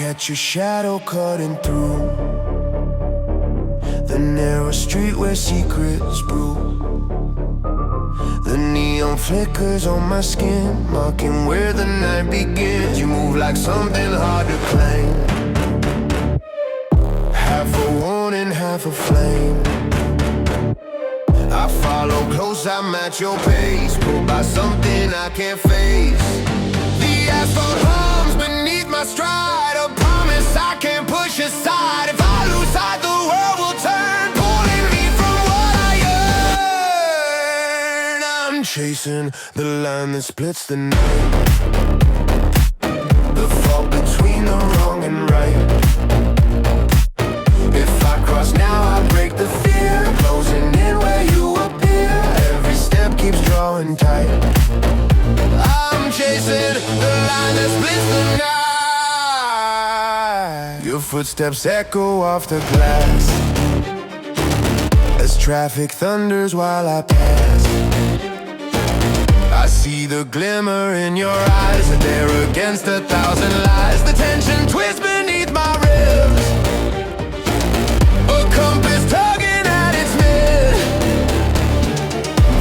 catch your shadow cutting through the narrow street where secrets brew. The neon flickers on my skin, marking where the night begins. You move like something hard to claim, half a warning, half a flame. I follow close, I match your pace, pulled by something I can't face. The asphalt hums beneath my stride, a promise I can't push aside. If I lose sight, the world will turn, pulling me from what I yearn. I'm chasing the line that splits the night, the fault between the wrong and right. If I cross now, I break the fear, closing in where you appear. Every step keeps drawing tight. I'm chasing the line that splits the night. Your footsteps echo off the glass as traffic thunders while I pass. I see the glimmer in your eyes, and they're against 1,000 lies. The tension twists beneath my ribs, a compass tugging at its mid.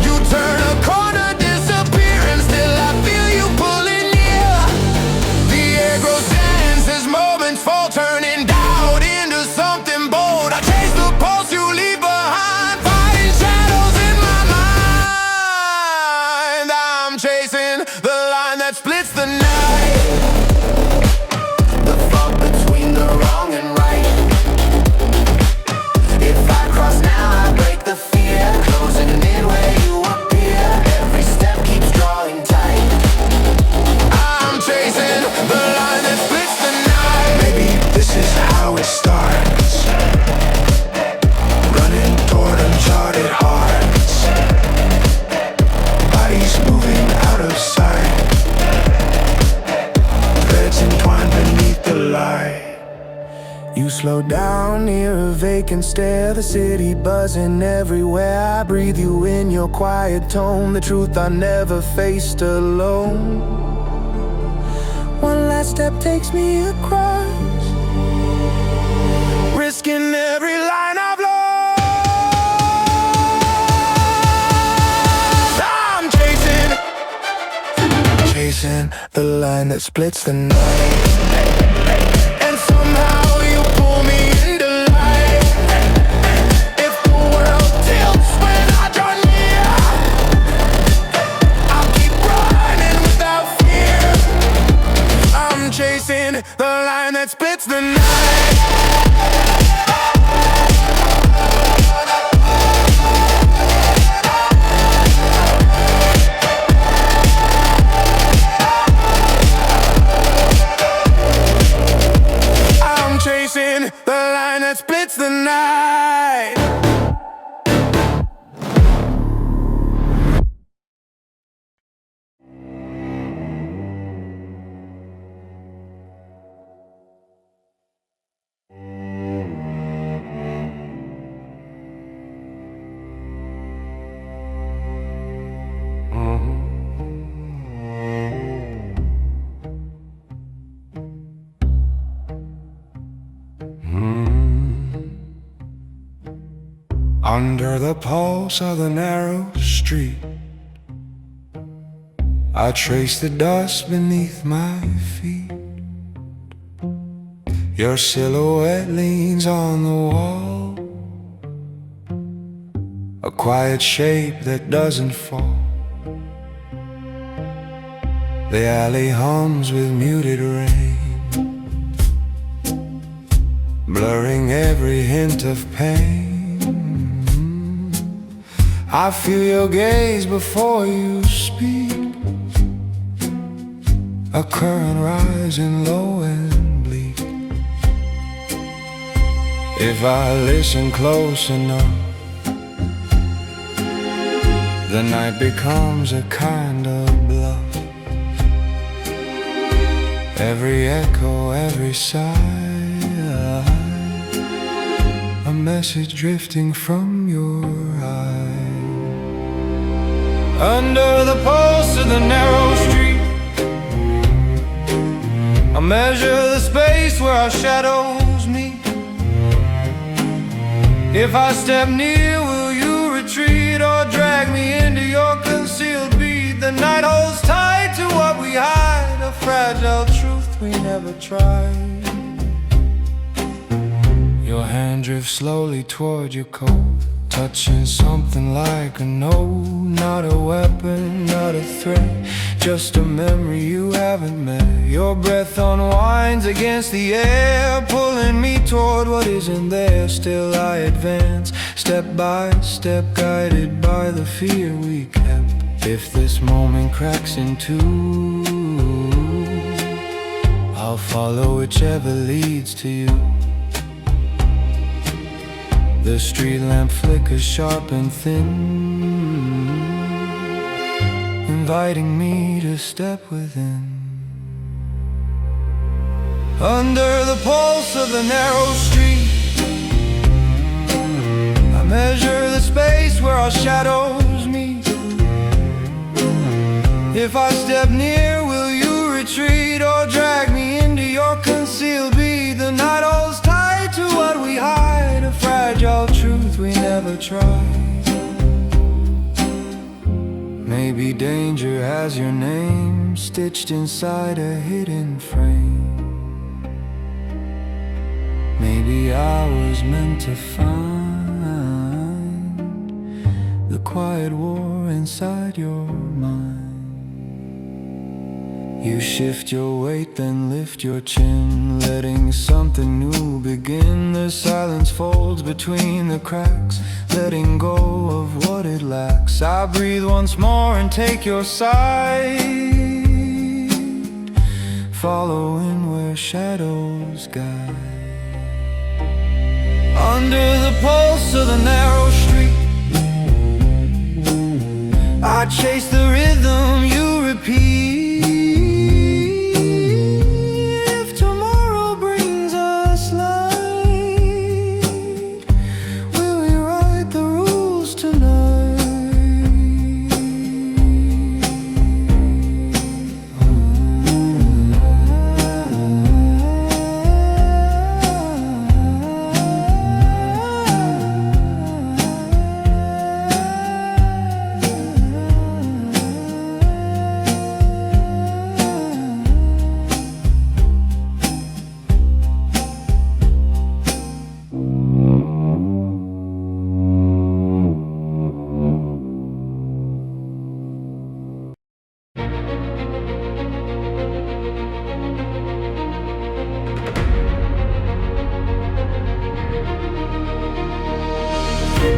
You turn a corner, disappear, and still I feel you pulling near. The air grows tense as moments fall, turning doubt into something bold. I chase the pulse you leave behind, fighting shadows in my mind. I'm chasing the line that splits the night, the fault between the wrong and right. If I cross now, I break the fear, closing in where you appear. Every step keeps drawing tight. I'm chasing the line that splits the night. Maybe this is how it starts, running toward uncharted hearts, bodies moving out of sight, threads entwined beneath the light. You slow down near a vacant stare, the city buzzing everywhere. I breathe you in, your quiet tone, the truth I never faced alone. One last step takes me across, risking every line I've lost. I'm chasing the line that splits the night, and somehow you pull me into light. If the world tilts when I draw near, I'll keep running without fear. I'm chasing the line that splits the night. I'm chasing the line that splits the night. Under the pulse of the narrow street, I trace the dust beneath my feet. Your silhouette leans on the wall, a quiet shape that doesn't fall. The alley hums with muted rain, blurring every hint of pain. I feel your gaze before you speak, a current rising low and bleak. If I listen close enough, the night becomes a kind of bluff. Every echo, every sigh, a message drifting from your eyes. Under the pulse of the narrow street, a I'll measure the space where our shadows meet. If I step near, will you retreat or drag me into your concealed beat? The night holds tight to what we hide, a fragile truth we never tried. Your hand drifts slowly toward your coat, touching something like a note. Not a weapon, not a threat, just a memory you haven't met. Your breath unwinds against the air, pulling me toward what isn't there. Still I advance, step by step, guided by the fear we kept. If this moment cracks in two, I'll follow whichever leads to you. The street lamp flickers sharp and thin, inviting me to step within. Under the pulse of the narrow street, I measure the space where our shadows meet. If I step near, will you retreat or drag me into your concealed beat? The night holds tight to what we hide, a fragile truth we never tried. Maybe danger has your name stitched inside a hidden frame. Maybe I was meant to find the quiet war inside your mind. You shift your weight, then lift your chin, letting something new begin. The silence folds between the cracks, letting go of what it lacks. I breathe once more and take your side, following where shadows guide. Under the pulse of the narrow street, I chase the rhythm you repeat.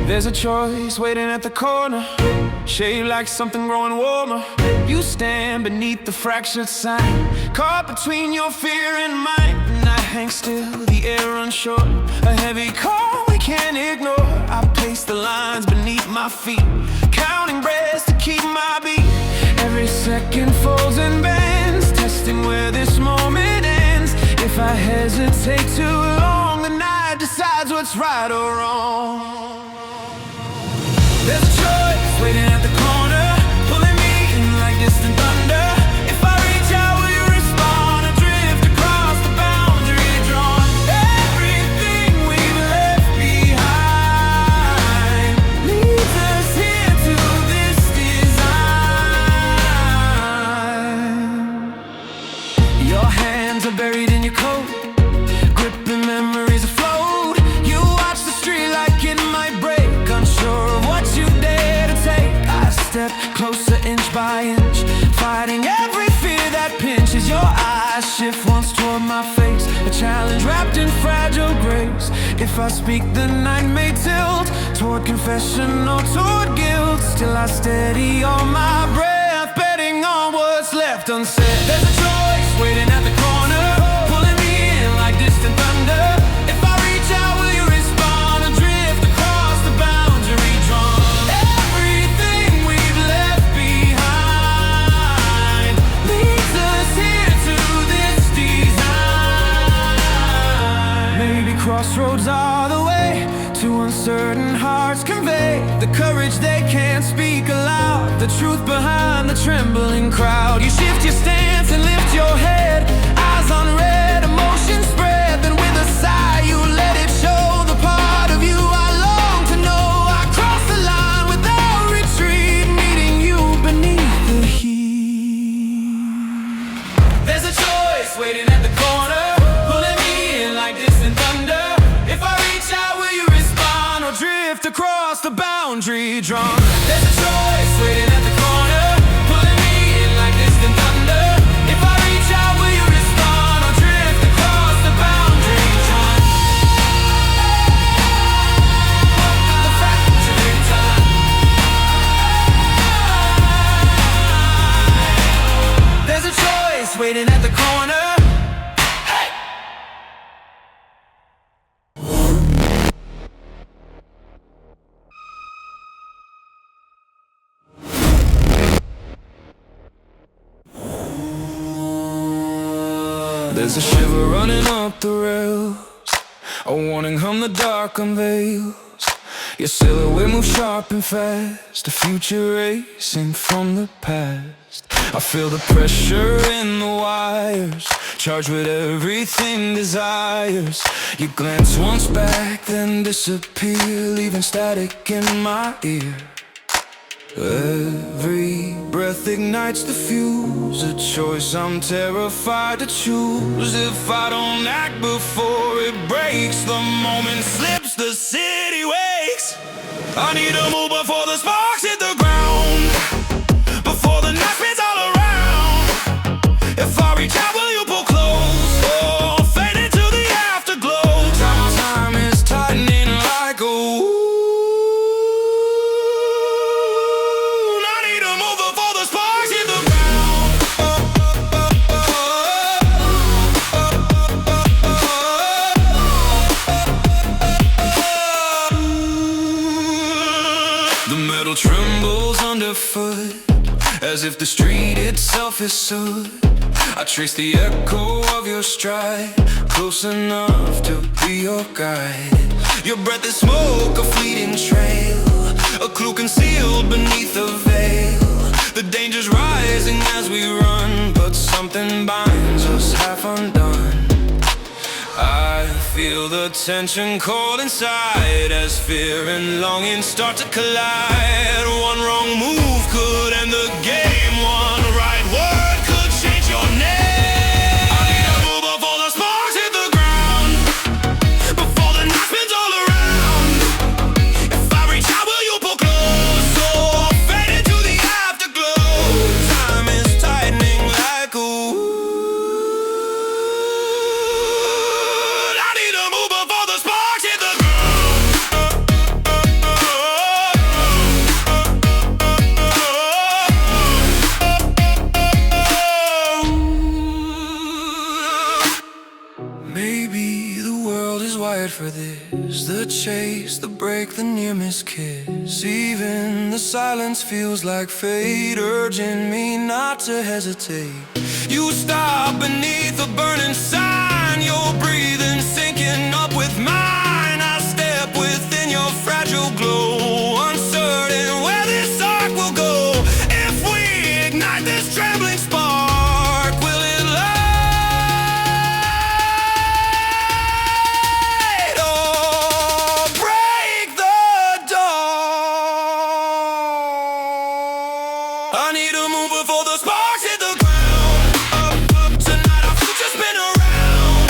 There's a choice waiting at the corner, shaped like something growing warmer. You stand beneath the fractured sign, caught between your fear and mine. And I hang still, the air unsure, a heavy call we can't ignore. I pace the lines beneath my feet, counting breaths to keep my beat. Every second folds and bends, testing where this moment ends. If I hesitate too long, the night decides what's right or wrong. There's a choice waiting at the corner, pulling me in like distant thunder. If I reach out, will you respond? Or drift across the boundary drawn? Everything we've left behind leads us here to this design. Your hands are buried in your coat, gripping memories afloat. You watch the street like it might break, unsure of what you dare to take. I step closer inch by inch, fighting every fear that pinches. Your eyes shift once toward my face, a challenge wrapped in fragile grace. If I speak, the night may tilt toward confession or toward guilt. Still I steady on my breath, betting on what's left unsaid. There's a choice waiting at the corner, pulling me in like distant thunder. If I reach out, will you respond? Or drift across the boundary drawn? Everything we've left behind leads us here to this design. Maybe crossroads are the way to uncertain hearts convey the courage they can't speak aloud, the truth behind the trembling crowd. You shift your stance and lift your head, eyes eyes unread, emotions spread. Then with a sigh you let it show. The part of you I long to know. I cross the line without retreat, meeting you beneath the heat. There's a choice waiting at the corner, pulling me in like distant thunder. If I reach out, will you respond or drift across the boundary drawn? There's a choice waiting at the corner, pulling me in like distant thunder. If I reach out, will you respond or drift across the boundary drawn? The fractured time. There's a choice waiting at the corner. There's a shiver running up the rails, a warning from the dark unveils. Your silhouette moves sharp and fast, the future racing from the past. I feel the pressure in the wires, charged with everything desires. You glance once back, then disappear, leaving static in my ear. Every breath ignites the fuse, a choice I'm terrified to choose. If I don't act before it breaks, the moment slips, the city wakes. I need to move before the sparks hit the ground, before the night spins all around. If I reach out, will you pull close or fade into the afterglow? Time is tightening like a wound. Trembles underfoot, as if the street itself is soot. I trace the echo of your stride, close enough to be your guide. Your breath is smoke, a fleeting trail, a clue concealed beneath a veil. The danger's rising as we run, but something binds us half undone. I feel the tension cold inside, as fear and longing start to collide. One wrong move could end the game, one right word could change your name. I need to move before the sparks hit the ground, before the night spins all around. If I reach out, will you pull close or fade into the afterglow? Time is tightening like a wound. For this, the chase, the break, the near miss kiss. Even the silence feels like fate, urging me not to hesitate. You stop beneath a burning sign, your breathing syncing up with mine. I step within your fragile glow, uncertain where this arc will go. If we ignite this trembling spark, will it light? I need to move before the sparks hit the ground. Tonight our future spin around.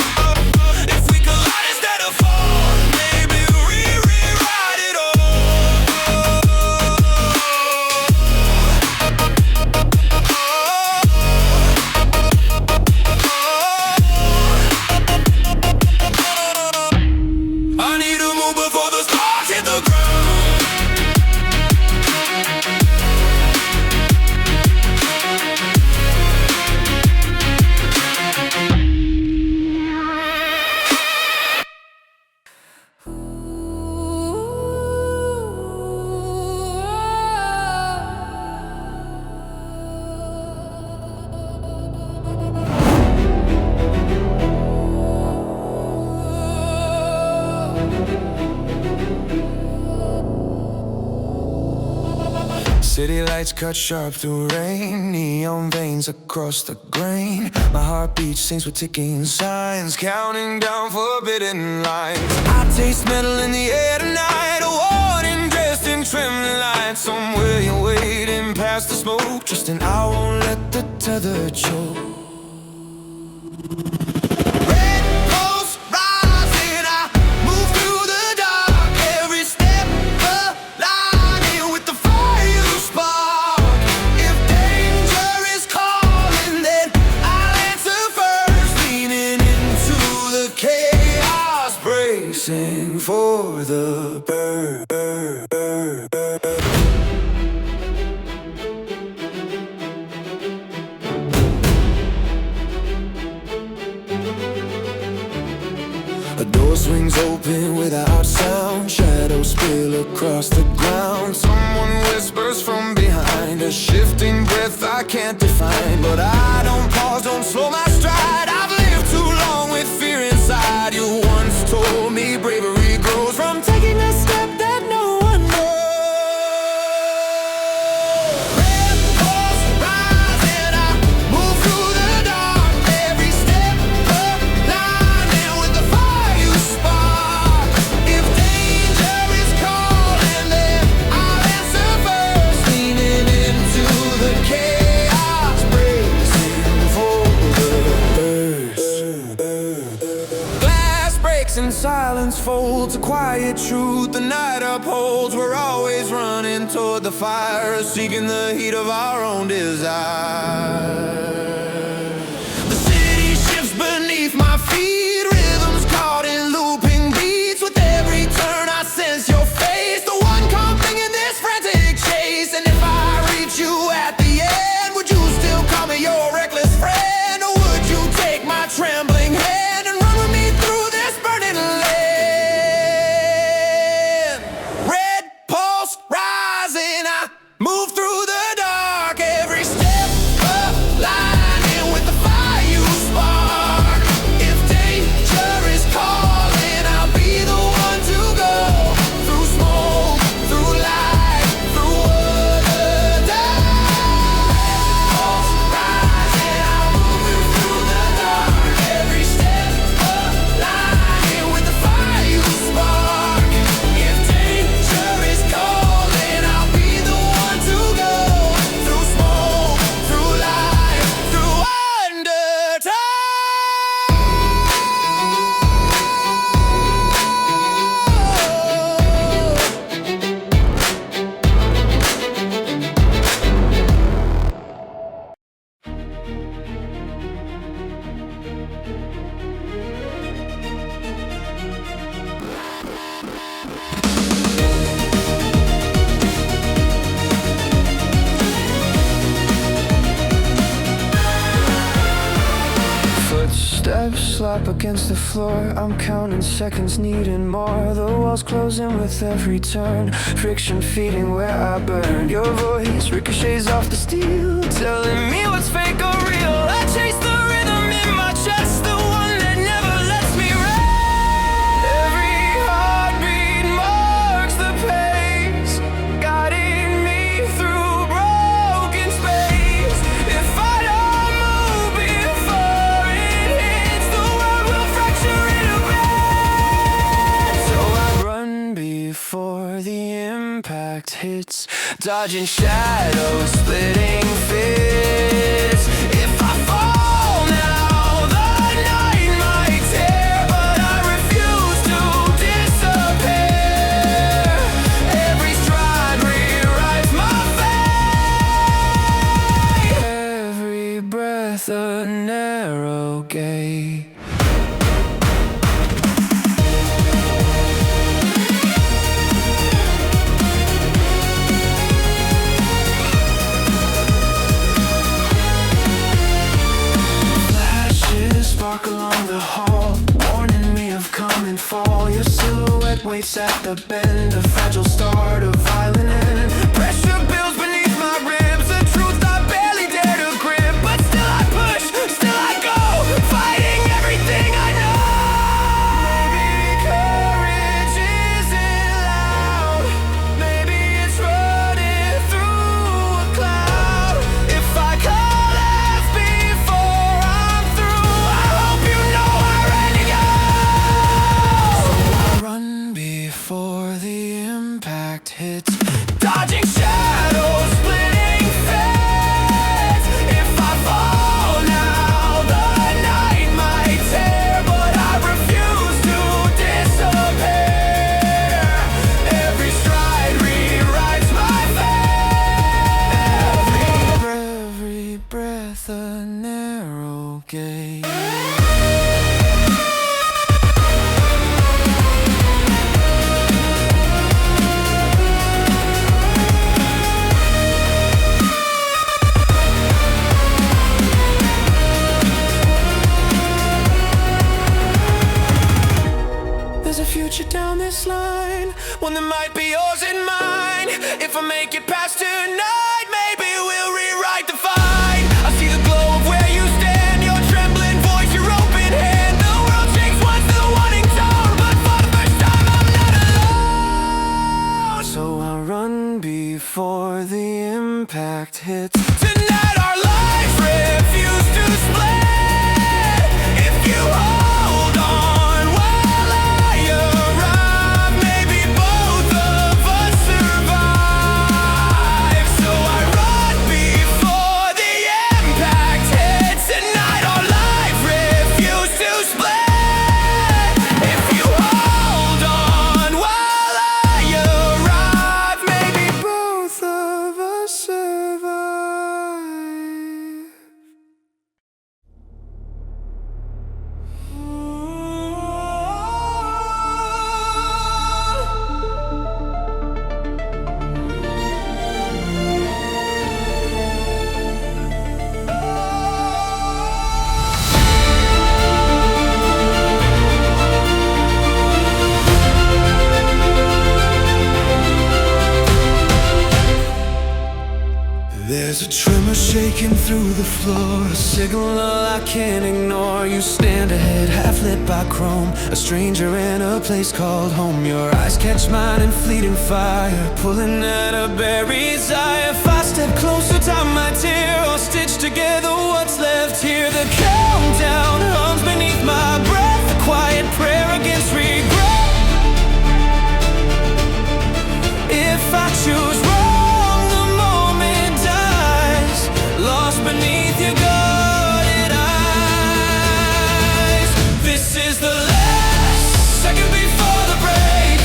City lights cut sharp through rain, neon veins across the grain. My heartbeat sings with ticking signs, counting down forbidden lines. I taste metal in the air tonight, a warning dressed in trembling lights. Somewhere you're waiting past the smoke, trusting I won't let the tether choke. For the bird. A door swings open without sound, shadows spill across the ground. Someone whispers from behind, a shifting breath I can't define. But I don't pause, don't slow my stride. I've lived too long with fear inside. You once told me bravery grows from taking a step that no one knows. Red walls rise and I move through the dark. Every step aligning with the fire you spark. If danger is calling, then I'll answer first. Leaning into the chaos, bracing for the burst. Glass breaks and silence folds, a quiet truth the night upholds. We're always running toward the fire, seeking the heat of our own desire. The city shifts beneath my feet, rhythms caught in looping beats. With every turn I sense your face, the one coming in this frantic chase. And if I reach you at the end, would you still call me your reckless friend? Or would you take my trembling hand and run with me through this burning land? Red pulse rising, I move through the dark. Every step aligning with the fire you spark. If danger is calling, I'll be the one to go. Through smoke, through light, through water, dark. Rising, I'll move through the dark. Every step aligning with the fire you spark. If danger is calling, I'll be the one to go. Through smoke, through light, through undertow. Footsteps slap against the floor, I'm counting seconds, needing more. The walls closing with every turn, friction feeding where I burn. Your voice ricochets off the steel, telling me what's fake or real. I chase the rhythm in my chest, the one that never lets me rest. Every heartbeat marks the pace, guiding me through broken space. If I don't move before it hits, the world will fracture it apart. So I run before the impact hits, dodging shadows, splitting fists. If I fall now, the night might tear, but I refuse to disappear. Every stride rewrites my fate, every breath a narrow gate. Flashes spark along the hall, warning me of coming fall. Your silhouette waits at the bend, a fragile start, a violent end. Pressure builds beneath my ribs, a truth I barely dare to grip. But still I push, still I go, fighting everything I know. Maybe courage isn't loud, maybe it's running through future down this line, one that might be yours and mine. If I make it past tonight, maybe we'll rewrite the fight. I see the glow of where you stand, your trembling voice, your open hand. The world shakes once the wanting tone, but for the first time I'm not alone. So I run before the impact hits. Tonight our lives refuse to split. If you hold on while I arrive, maybe both of us survive. So I run before the impact hits. Tonight our lives refuse to split. If you hold on while I arrive, maybe both of us survive. There's a tremor shaking through the floor, a signal I can't ignore. You stand ahead, half lit by chrome, a stranger in a place called home. Your eyes catch mine in fleeting fire, pulling at a buried eye. If I step closer, time might tear or stitch together what's left here. The countdown hums beneath my breath, a quiet prayer against regret. If I choose wrong, the moment dies, lost beneath your guarded eyes. This is the last second before the break,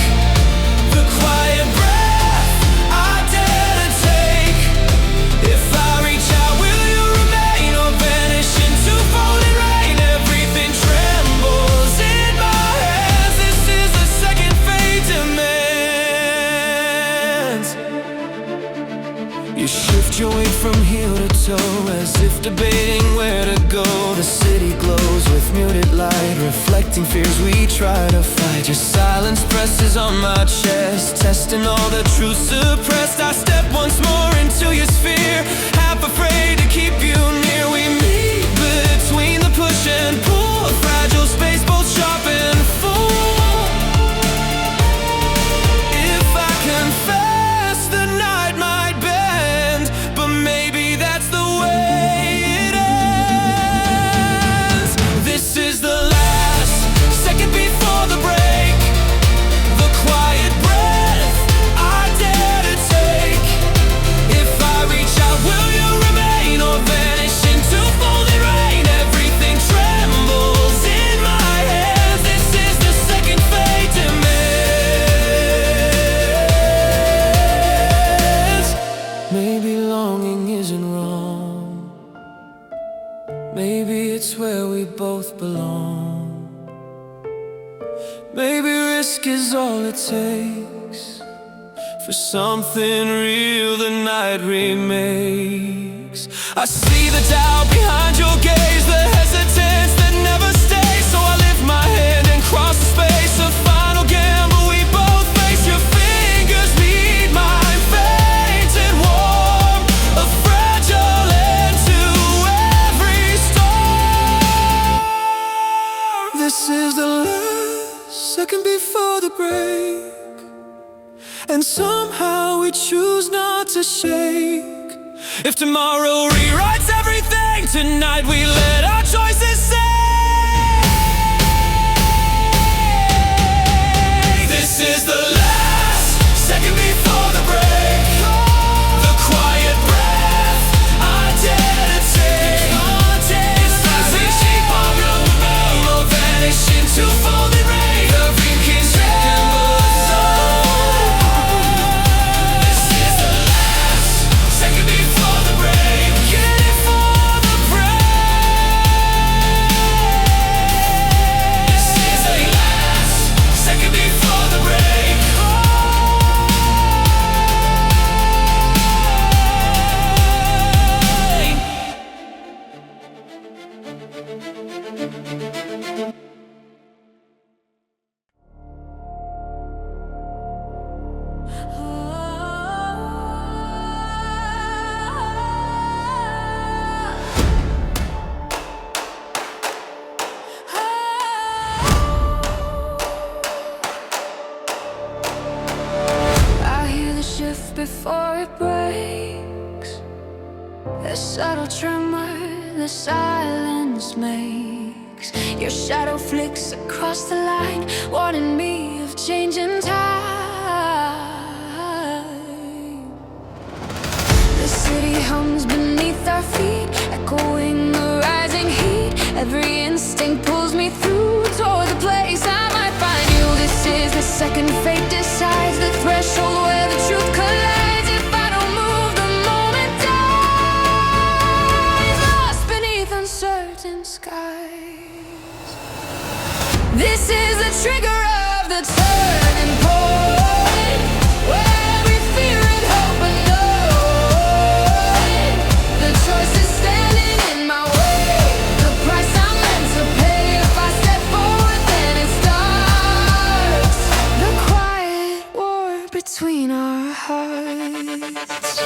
the quiet breath I dare to take. If I reach out, will you remain or vanish into falling rain? Everything trembles in my hands. This is the second fate demands. You shift your weight from heel to toe, as if debating where to go. The city glows with muted light, reflecting fears we try to fight. Your silence presses on my chest, testing all the truth suppressed. I step once more into your sphere, half afraid to keep you near. We meet between the push and pull, a fragile space both sharp and full. If I confess, the night might bend, but maybe that's the way it ends. This is the last second before the break, the quiet breath I dare to take. If I reach out, will you remain or vanish into falling rain? Everything trembles in my hands. This is the second fate demands. Maybe longing isn't wrong, maybe it's where we both belong. Maybe risk is all it takes for something real the night remakes. I see the doubt behind your gaze, the hesitance that never stays. So I lift my hand and cross the space, a final gamble we both face. Your fingers lead mine, faint and warm, a fragile end to every storm. This is the last second before the break, and somehow we choose not to shake. If tomorrow rewrites everything, tonight we let our choices say. This is the last second before the break, the quiet breath I dare to take. It's as we keep on moving or vanish into falling rain. Everything trembles. This is the last second before the break, get it for the break. before it breaks. The subtle tremor the silence makes. Your shadow flicks across the line, warning me of changing time. The city hums beneath our feet, echoing the rising heat. Every instinct pulls me through toward the place I might find you. This is the second fate decides, the threshold where the truth collides. If I don't move, the moment dies, lost beneath uncertain skies. This is the trigger of the turning point, where every fear and hope annoyed. The choice is standing in my way, the price I'm meant to pay. If I step forward, then it starts the quiet war between our hearts.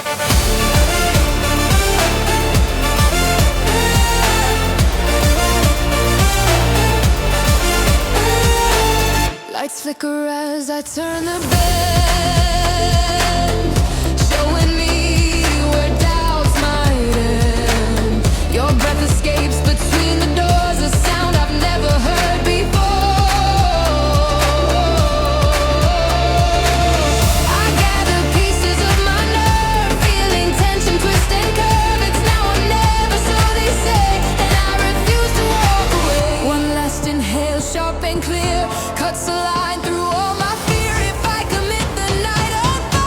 Lights flicker as I turn the bend, showing me where doubts might end. Your breath escapes between the doors, a sound I've never heard before. I gather pieces of my nerve, feeling tension twist and curve. It's now or never, so they say, and I refuse to walk away. One last inhale, sharp and clear, cuts a line through all my fear. If I commit, the night unfolds,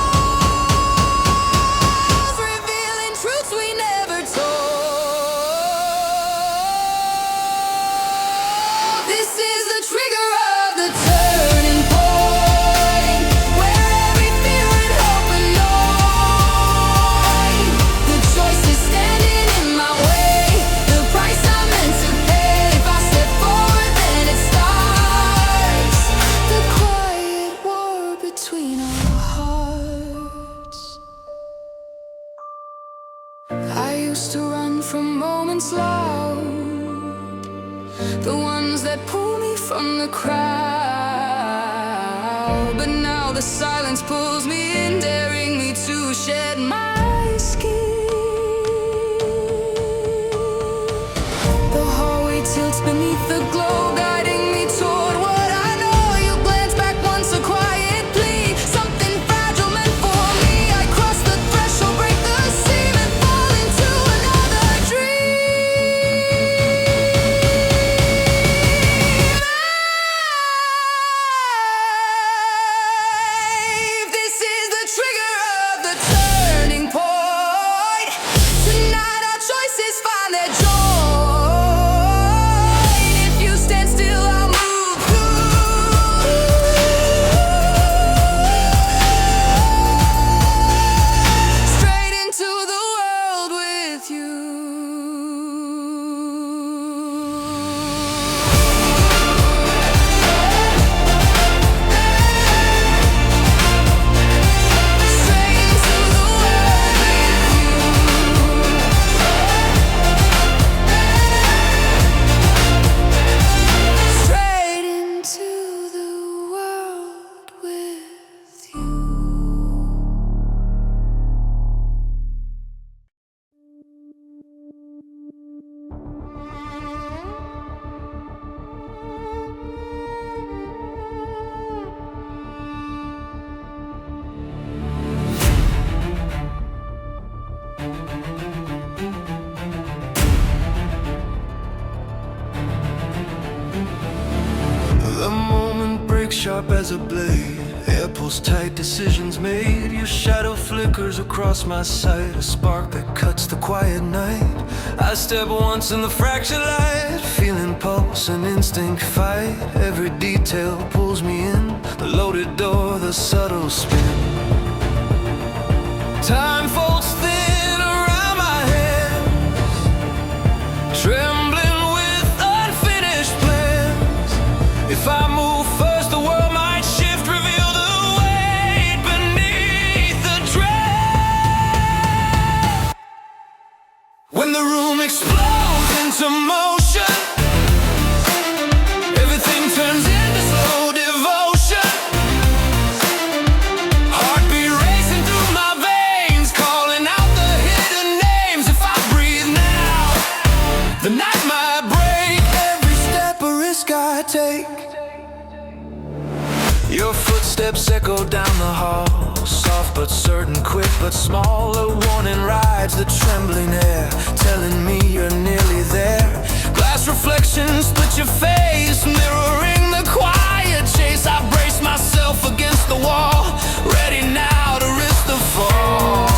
revealing truths we never told. This is the trigger of the turning point, where every fear and hope annoyed. The choice is standing in my way, the price I'm meant to pay. If I step forward, then it starts the quiet war between our hearts. I used to run from moments loud, the ones that pull me from the crowd. But now the silence pulls me in, daring me to shed my skin. The hallway tilts beneath the glow, guiding me toward what I know. You glance back once, a quiet plea, something fragile meant for me. I cross the threshold, break the seam, and fall into another dream. This is the trigger of the turning point. Tonight our choices find their joy. If you stand still, I'll move through, straight into the world with you. Straight into the world with you. Straight into the world with you. The moment breaks sharp as a blade, air pulls tight, decisions made. Your shadow flickers across my sight, a spark that cuts the quiet night. I step once in the fractured light, feeling pulse and instinct fight. Every detail pulls me in, the loaded door, the subtle spin. Time folds thin around my hands, trembling with unfinished plans. If I move first, the world might shift, reveal the weight beneath the dread. When the room explodes into motion, everything turns into slow devotion. Heart Your footsteps echo down the hall, soft but certain, quick but small. A warning rides the trembling air, telling me you're nearly there. Glass reflections split your face, mirroring the quiet chase. I brace myself against the wall, ready now to risk the fall.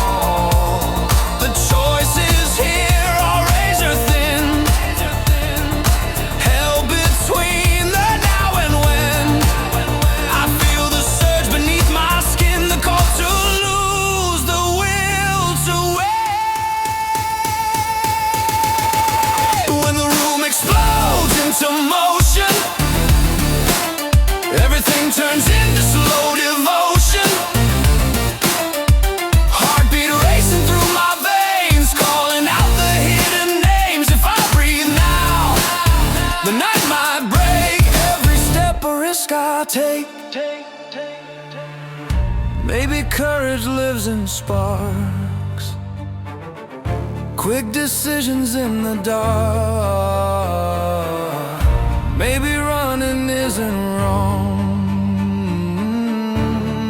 The choice is here, or razor thin, held between the now and when. I feel the surge beneath my skin, the call to lose, the will to win. When the room explodes into motion, everything turns into slow devotion. Heartbeat racing through my veins, calling out the hidden names. If I breathe now, the night might break. Every step a risk I take. Maybe courage lives in sparks, quick decisions in the dark. Maybe running isn't wrong,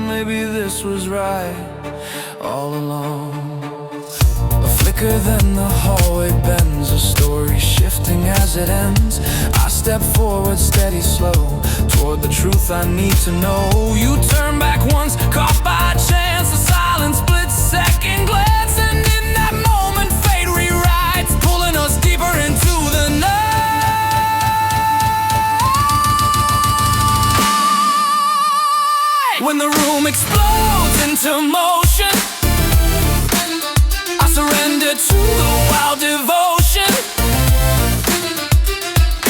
maybe this was right all along. A flicker, then the hallway bends, a story shifting as it ends. I step forward, steady, slow, toward the truth I need to know. You turn back once, caught by chance, a silent split-second glance, and in that moment fate rewrites, pulling us deeper into the night. When the room explodes into motion, I surrender to the wild devotion.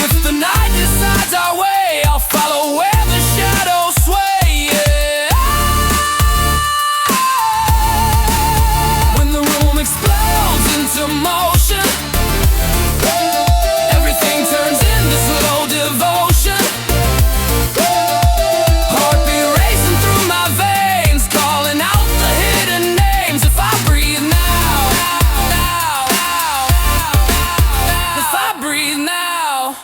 If the night decides our way, I'll follow where the shadows sway, yeah. When the room explodes into motion, everything turns into slow devotion. Heartbeat racing through my veins, calling out the hidden names. If I breathe now, if I breathe now.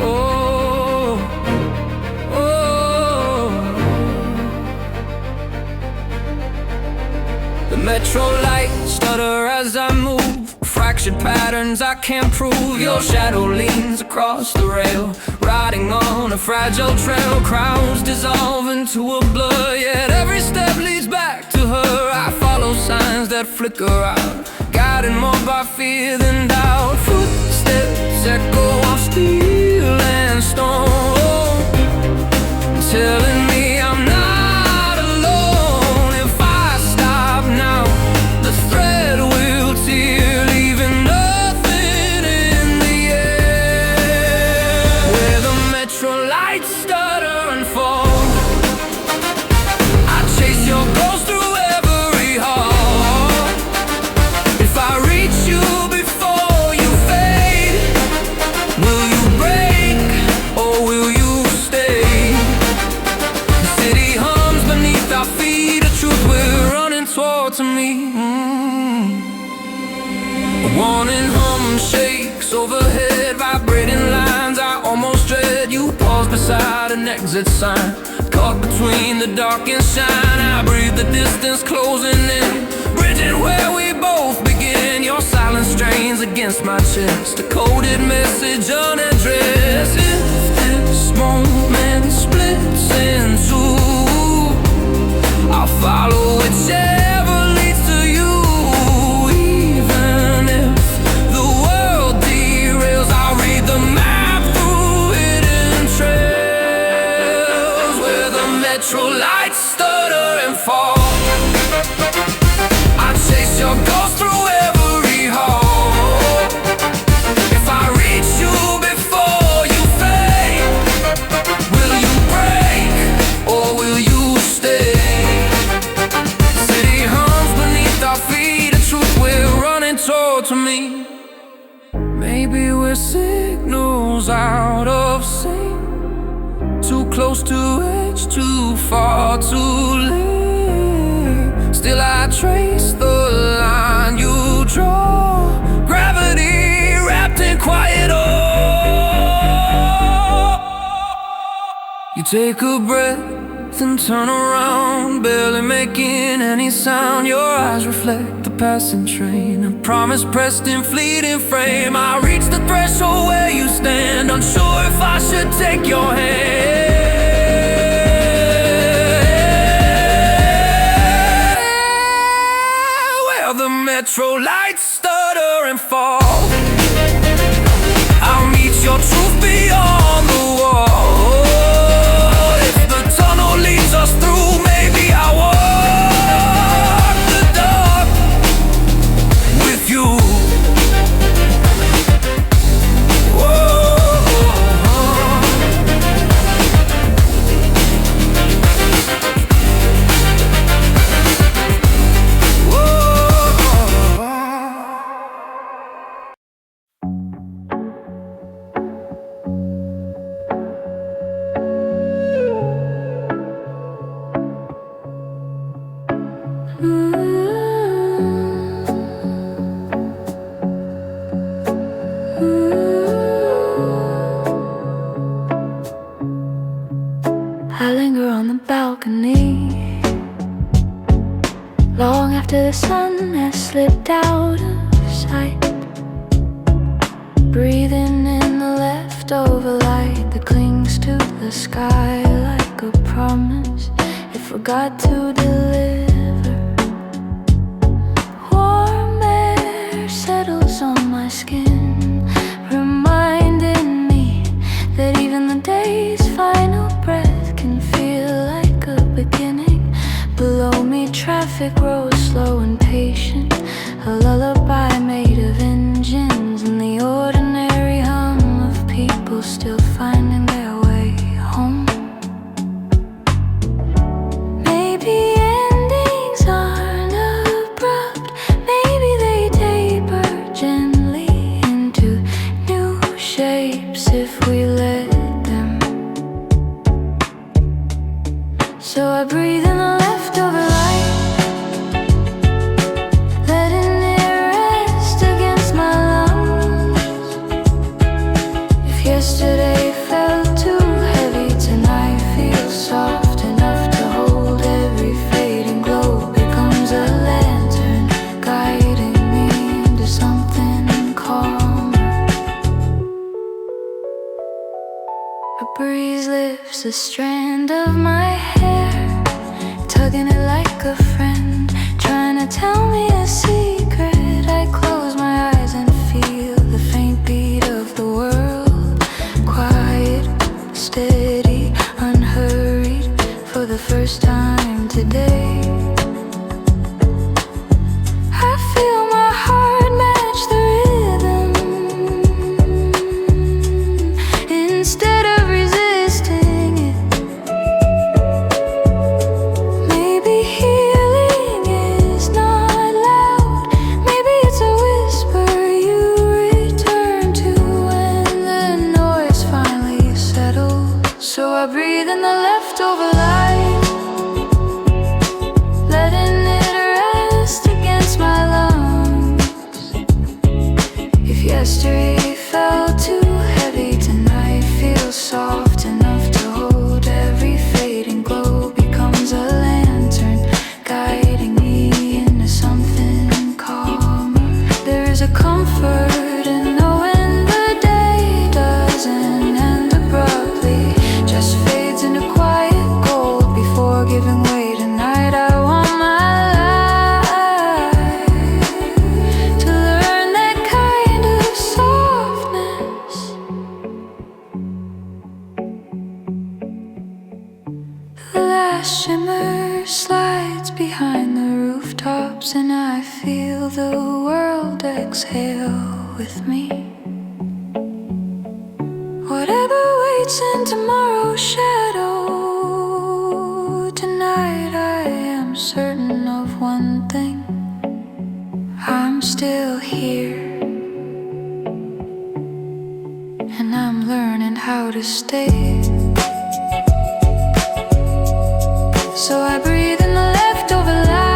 Oh, oh. The metro lights stutter as I move, fractured patterns I can't prove. Your shadow leans across the rail, riding on a fragile trail. Crowds dissolve into a blur, yet every step leads back to her. I follow signs that flicker out, guided more by fear than doubt. Footsteps echo of steel and stone, telling me I'm not alone. If I stop now, the thread will tear, leaving nothing in the air. Where the metro lights stutter and fall, I chase your ghost through every hall. If I reach you before you fade, will you break or will you stay? The city hums beneath our feet, a truth we're running toward to me. A warning hum shakes overhead, vibrating lines I almost dread. You pause beside an exit sign, caught between the dark and shine. I breathe the distance closing in, bridging where we both begin. Your silence strains against my chest, a coded message unaddressed. If this moment splits in two, I'll follow whichever leads to you. Even if the world derails, I'll read the map through hidden trails. Where the metro lights stutter and fall, I chase your ghost through every hall. If I reach you before you fade, will you break or will you stay? City hums beneath our feet, a truth we're running toward to me. Maybe we're signals out of sync, too close to edge, too far to late. Still I trace the take a breath and turn around, barely making any sound. Your eyes reflect the passing train, a promise pressed in fleeting frame. I reach the threshold where you stand, unsure if I should take your hand. Where the metro lights stutter and fall, I'll meet your truth beyond the wall. If the tunnel leads us through, maybe I'll walk the dark with you. I linger on the balcony long after the sun has slipped out of sight, breathing in the leftover light that clings to the sky like a promise it forgot to deliver. Warm air settles on my skin, reminding me that even the day's final breath can feel like a beginning. Below me traffic grows slow and patient, a lullaby made of engines and the ordinary hum of people still finding their way home. Maybe endings aren't abrupt, maybe they taper gently into new shapes if we let them. So I breathe in the leftover light, letting it rest against my lungs. If yesterday felt too heavy, tonight feels soft enough to hold every fading glow. Becomes a lantern guiding me into something calmer. A breeze lifts a strand of my hair, tugging it like a friend, trying to tell me a secret. I close my eyes and feel the faint beat of the world, quiet, steady, unhurried, for the first time today. I feel my heart match the rhythm instead of resisting it. Maybe healing is not loud, maybe it's a whisper you return to when the noise finally settles. So I breathe in the leftover light, letting it rest against my lungs. If yesterday felt too heavy, tonight feels soft enough to hold every fading glow. Becomes a lantern guiding me into something calmer. There is a comfort in knowing the day doesn't end abruptly, just fades into quiet gold before giving way tonight. I want my life to learn that kind of softness. The last shimmer slides behind the rooftops, and I feel the world exhale with me. Whatever waits in tomorrow's shadow, tonight I am certain of one thing: I'm still here, and I'm learning how to stay. So I breathe in the leftover light,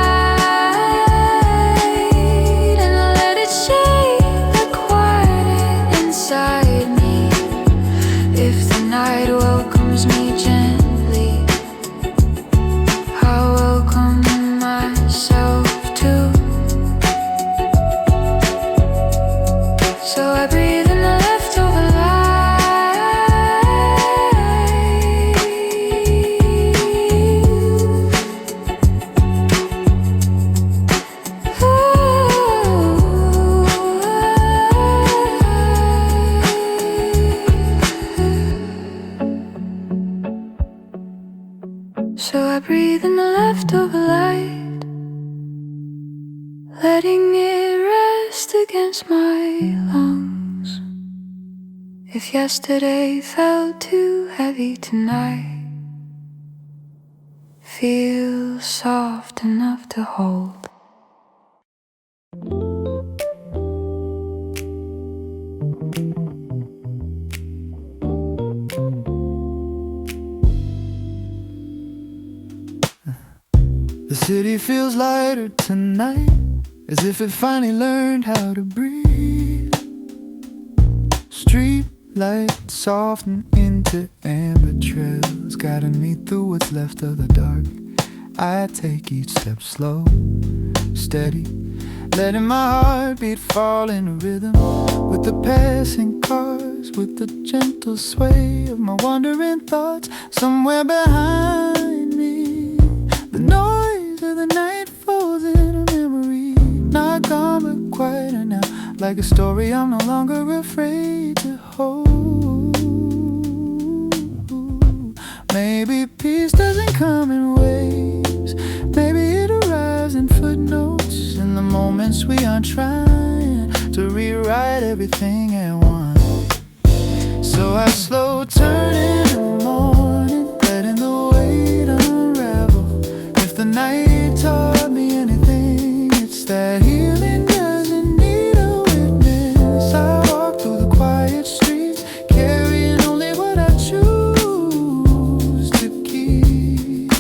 and I let it shape the quiet inside me. If the night welcomes me gently, letting it rest against my lungs. If yesterday felt too heavy tonight, feel soft enough to hold. The city feels lighter tonight, as if it finally learned how to breathe. Street lights soften into amber trails, guiding me through what's left of the dark. I take each step slow, steady, letting my heartbeat fall in rhythm with the passing cars, with the gentle sway of my wandering thoughts. Somewhere behind me, the noise of the night falls in a memory, not gone but quieter now, like a story I'm no longer afraid to hold. Maybe peace doesn't come in waves, maybe it arrives in footnotes, in the moments we aren't trying to rewrite everything at once. So I slow turn in the morning, letting the weight unravel. If the night taught me anything, it's that healing doesn't need a witness. I walk through the quiet streets, carrying only what I choose to keep.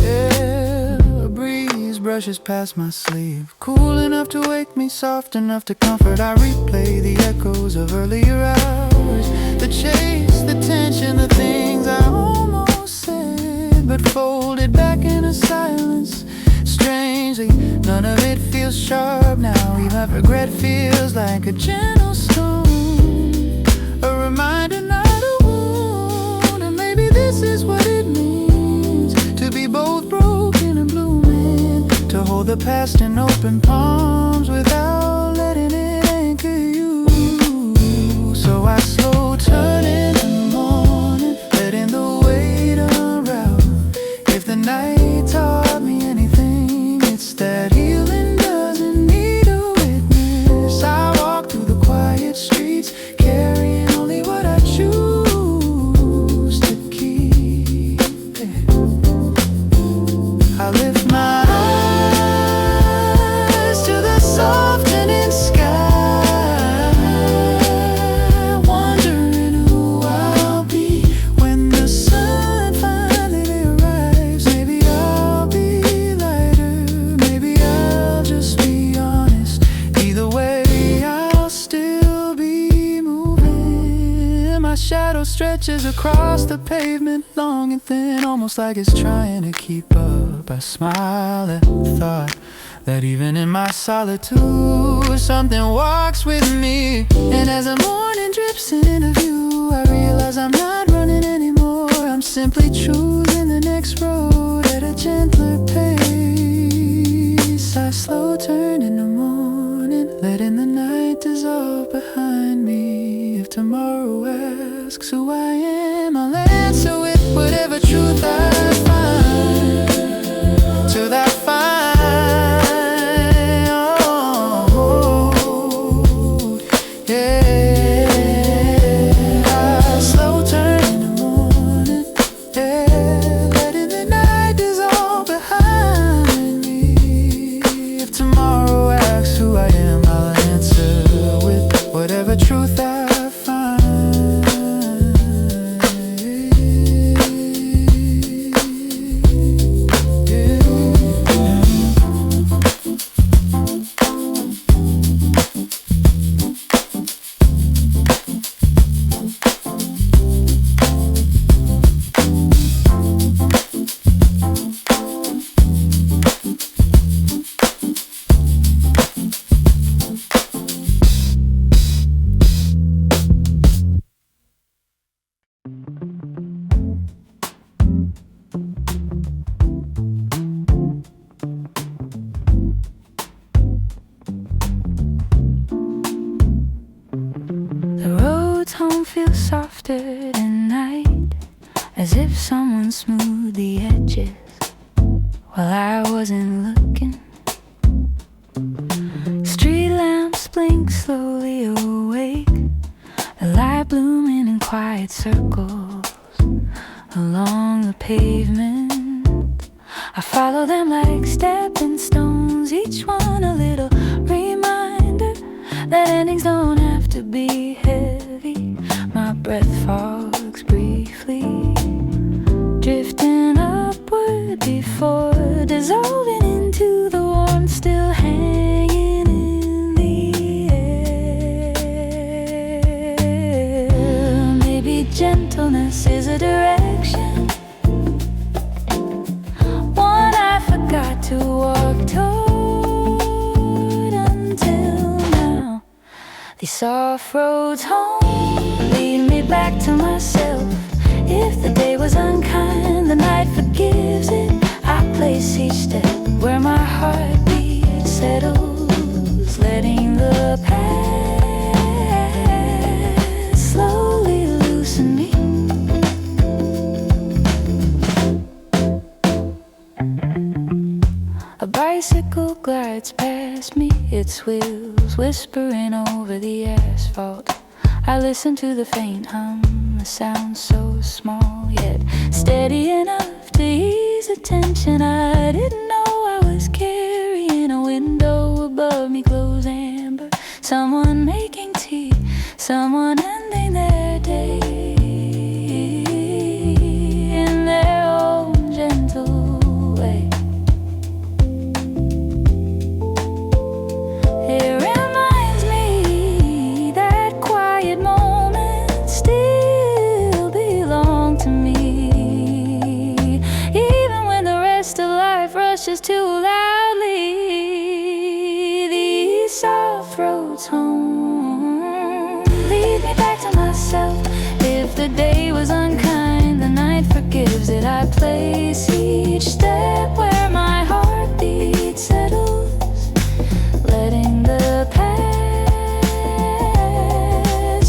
Yeah, a breeze brushes past my sleeve, cool enough to wake me, soft enough to comfort. I replay the echoes of earlier hours, the chase, the tension, the things I almost said, but folded back in a silence. Strangely, none of it feels sharp now. Even regret feels like a gentle stone, a reminder, not a wound. And maybe this is what it means to be both broken and blooming, to hold the past in open palms without letting it anchor you. So I slow turn in the morning, letting the weight unravel. If the night taught me anything, it's that healing doesn't need a witness. I walk through the quiet streets, carrying only what I choose to keep. I lift my eyes to the softening sky, wondering who I'll be when the sun finally arrives. Maybe I'll be lighter, maybe I'll just be honest. Either way, I'll still be moving. My shadow stretches across the pavement, long and thin, almost like it's trying to keep up. I smile at the thought that even in my solitude, something walks with me. And as the morning drips into view, I realize I'm not running anymore. I'm simply choosing the next road at a gentler pace. I slow turn in the morning, letting the night dissolve behind me. If tomorrow asks who I am, I'll answer with whatever truth I find. Till I find, oh, yeah. I slow turn in the morning, yeah, letting the night dissolve behind me. If tomorrow asks who I am, I'll answer with whatever truth I find. The roads home feel softer at night, as if someone smoothed the edges while I wasn't looking. Street lamps blink slowly awake, the light blooming in quiet circles along the pavement. I follow them like stepping stones, each one a little reminder that endings don't have to be heavy. My breath fogs briefly, drifting upward before dissolving into the warmth still hanging in the air. Maybe gentleness is a direction, one I forgot to walk toward until now. These soft roads home lead me back to myself. If the day was unkind, the night forgives it. I place each step where my heartbeat settles, letting the past slowly loosen me. A bicycle glides past me, its wheels whispering over the asphalt. I listen to the faint hum, a sound so small yet steady enough to ease the tension. I didn't know I was carrying. A window above me glows amber, someone making tea, someone ending their day in their own gentle way. It reminds me that quiet moments still belong to me, even when the rest of life rushes too loudly. These soft roads home lead me back to myself. If the day was unkind, the night forgives it. I place each step where my heartbeat settles, letting the past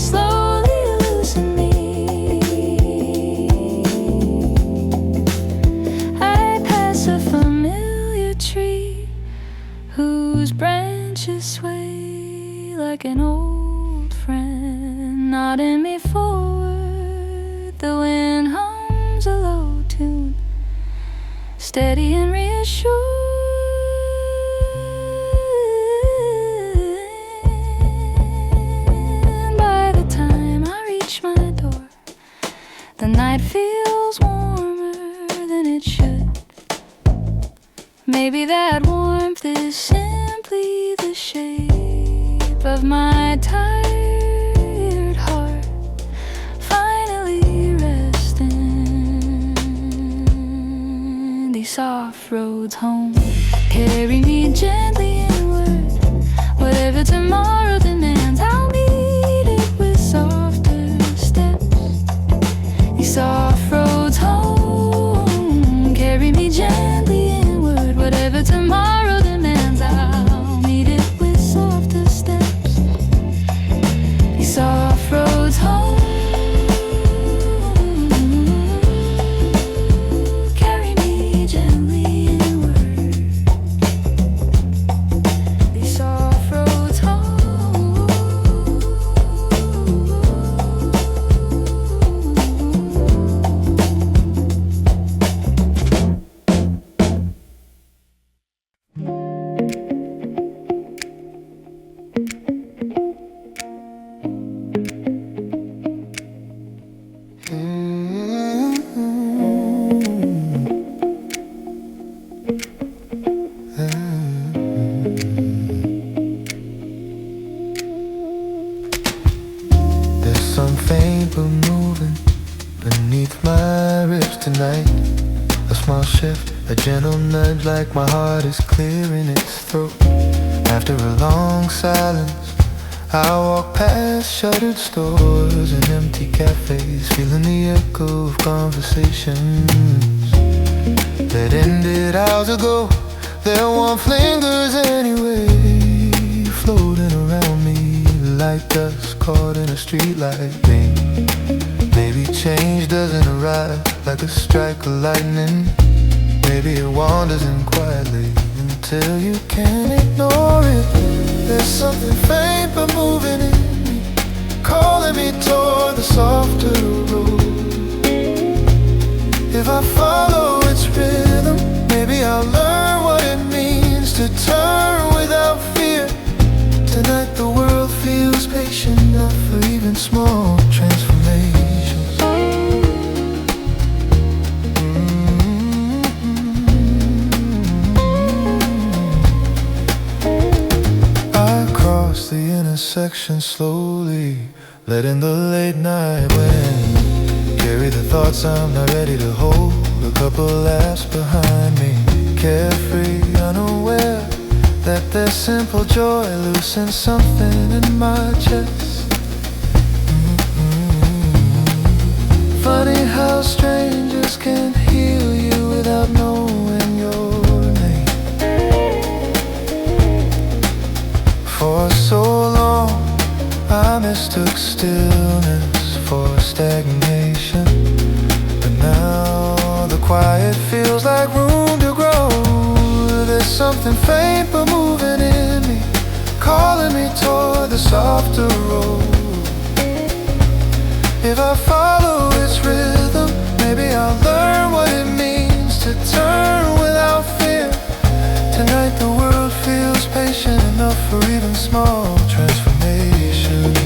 slowly loosen me. I pass a familiar tree whose branches sway like an old friend, nodding me forward. The wind hums a low tune, steady and reassuring. By the time I reach my door, the night feels warmer than it should. Maybe that warmth is simply the shape of my tired heart finally resting. These soft roads home carry me gently inward. Whatever tomorrow demands, I'll meet it with softer steps. These soft roads home carry me gently inward. Whatever tomorrow demands, I'll meet it with softer steps. These soft roads home carry me gently inward. These soft roads home. There's something but moving beneath my ribs tonight. A small shift, a gentle nudge, like my heart is clearing its throat. After a long silence, I walk past shuttered stores and empty cafes, feeling the echo of conversations that ended hours ago. Their warmth lingers anyway, floating around me like dust caught in a streetlight beam. Maybe change doesn't arrive like a strike of lightning. maybe it wanders in quietly until you can't ignore it. There's something faint but moving in me, calling me toward the softer road. If I follow its rhythm, maybe I'll learn what it means to turn without fear. Tonight the world feels patient enough for even small transformations. I cross the intersection slowly, letting the late night wind carry the thoughts I'm not ready to hold. A couple laps behind me, carefree, unaware that their simple joy loosens something in my chest. Funny how strangers can heal you without knowing your name. For so long I mistook stillness for stagnation, but now the quiet feels like room to grow. There's something faint but moving in me, calling me toward the softer road. If I follow its rhythm, maybe I'll learn what it means to turn without fear. Tonight the world feels patient enough for even small transformations.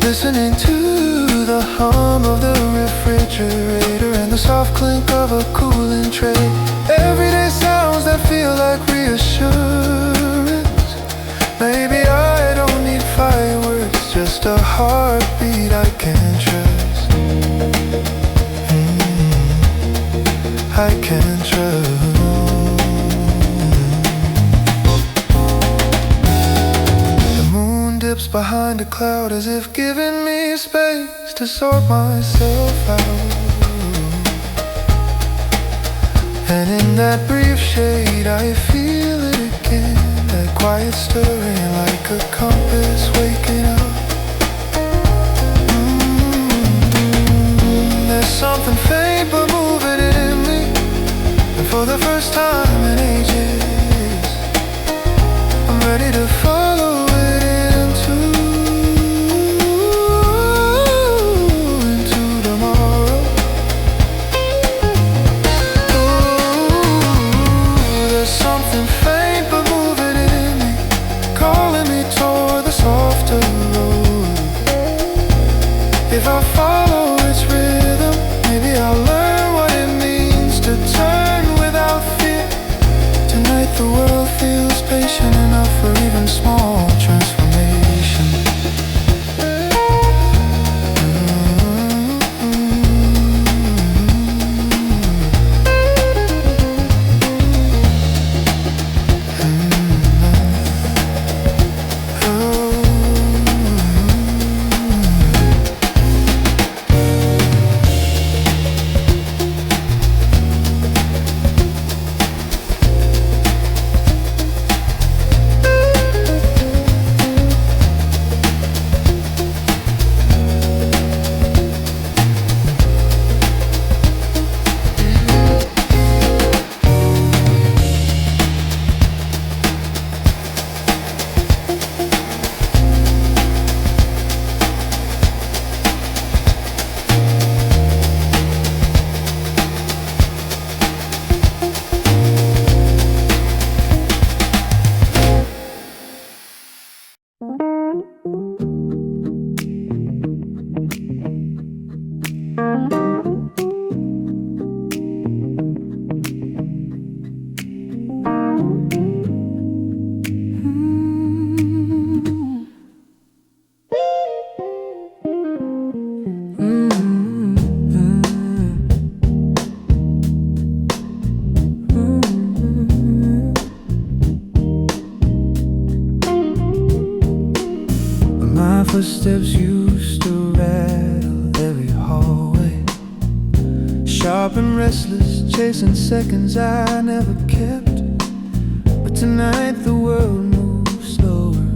Listening to the hum of the refrigerator and the soft clink of a cooling tray. Everyday sounds that feel like reassurance. Maybe I don't need fireworks, just a heartbeat I can trust. I can trust. Behind a cloud as if giving me space to sort myself out. And in that brief shade I feel it again, that quiet stirring like a compass waking up. There's something faint but moving in me, and for the first time in ages I'm ready to follow if I follow its rhythm, maybe I'll learn what it means to turn without fear. Tonight the world feels patient enough for even small transformation. Footsteps used to rattle every hallway, sharp and restless, chasing seconds I never kept. But Tonight the world moves slower,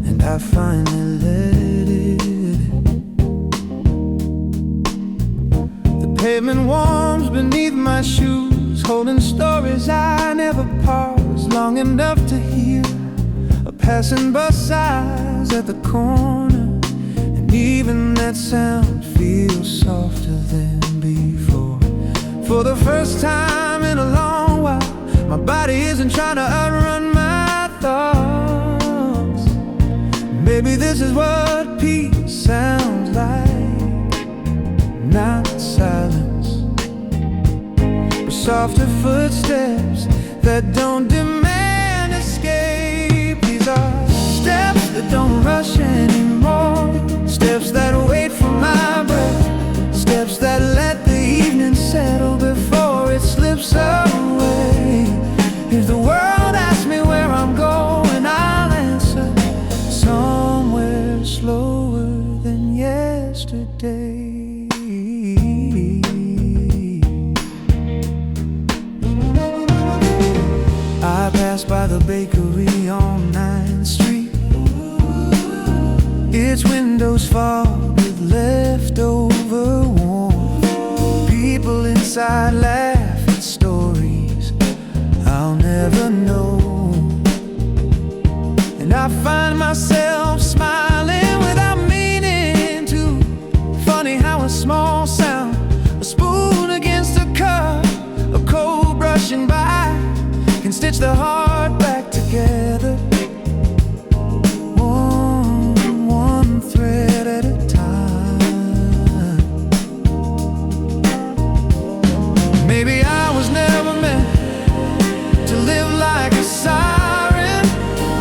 and I finally let it. The pavement warms beneath my shoes, holding stories I never paused long enough to hear. A passing bus sighs at the corner, and even that sound feels softer than before. For the first time in a long while, my body isn't trying to outrun my thoughts. Maybe this is what peace sounds like. Not silence, but softer footsteps that don't demand escape. These are steps that don't rush anymore, steps that wait for my breath, steps that let the evening settle before it slips away. If the world asks me where I'm going, I'll answer somewhere slower than yesterday. I pass by the bakery on 9th Street. Its windows fog with leftover warmth. People inside laugh at stories I'll never know. And I find myself smiling without meaning to. Funny how a small sound, a spoon against a cup, a cold brushing by, can stitch the heart back together. One thread at a time. Maybe I was never meant to live like a siren,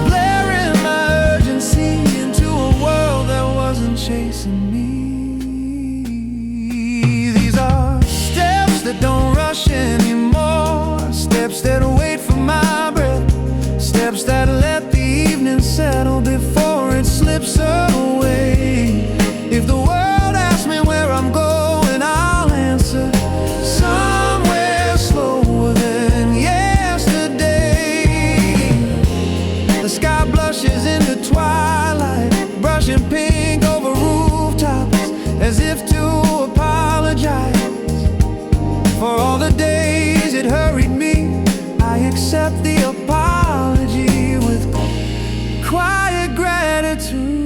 blaring my urgency into a world that wasn't chasing me. These are steps that don't rush anymore, steps that wait for my breath, steps that let the evening settle before it slips away. If the world asks me where I'm going, I'll answer somewhere slower than yesterday. The sky blushes into twilight, brushing pink over rooftops, as if to apologize for all the days it hurried me. I accept the apology with quiet gratitude.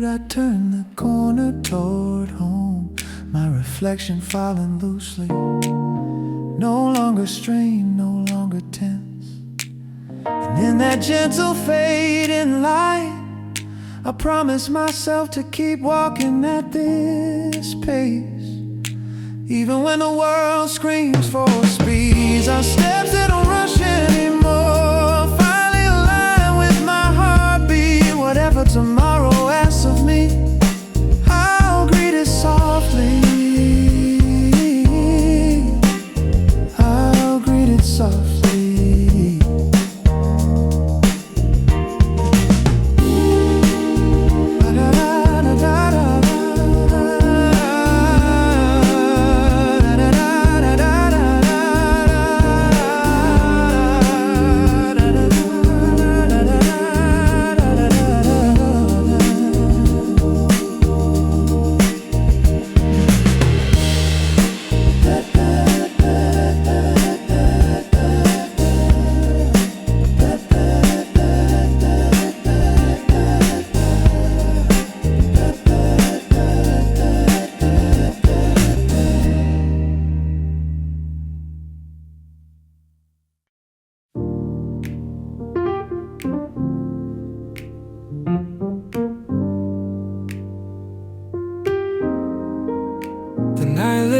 I turn the corner toward home, my reflection falling loosely, no longer strained, no longer tense. And in that gentle fade in light, I promise myself to keep walking at this pace, even when the world screams for speed. Our steps that don't rush anymore, finally align with my heartbeat. Whatever tomorrow asks of me, I'll greet it softly. I'll greet it softly.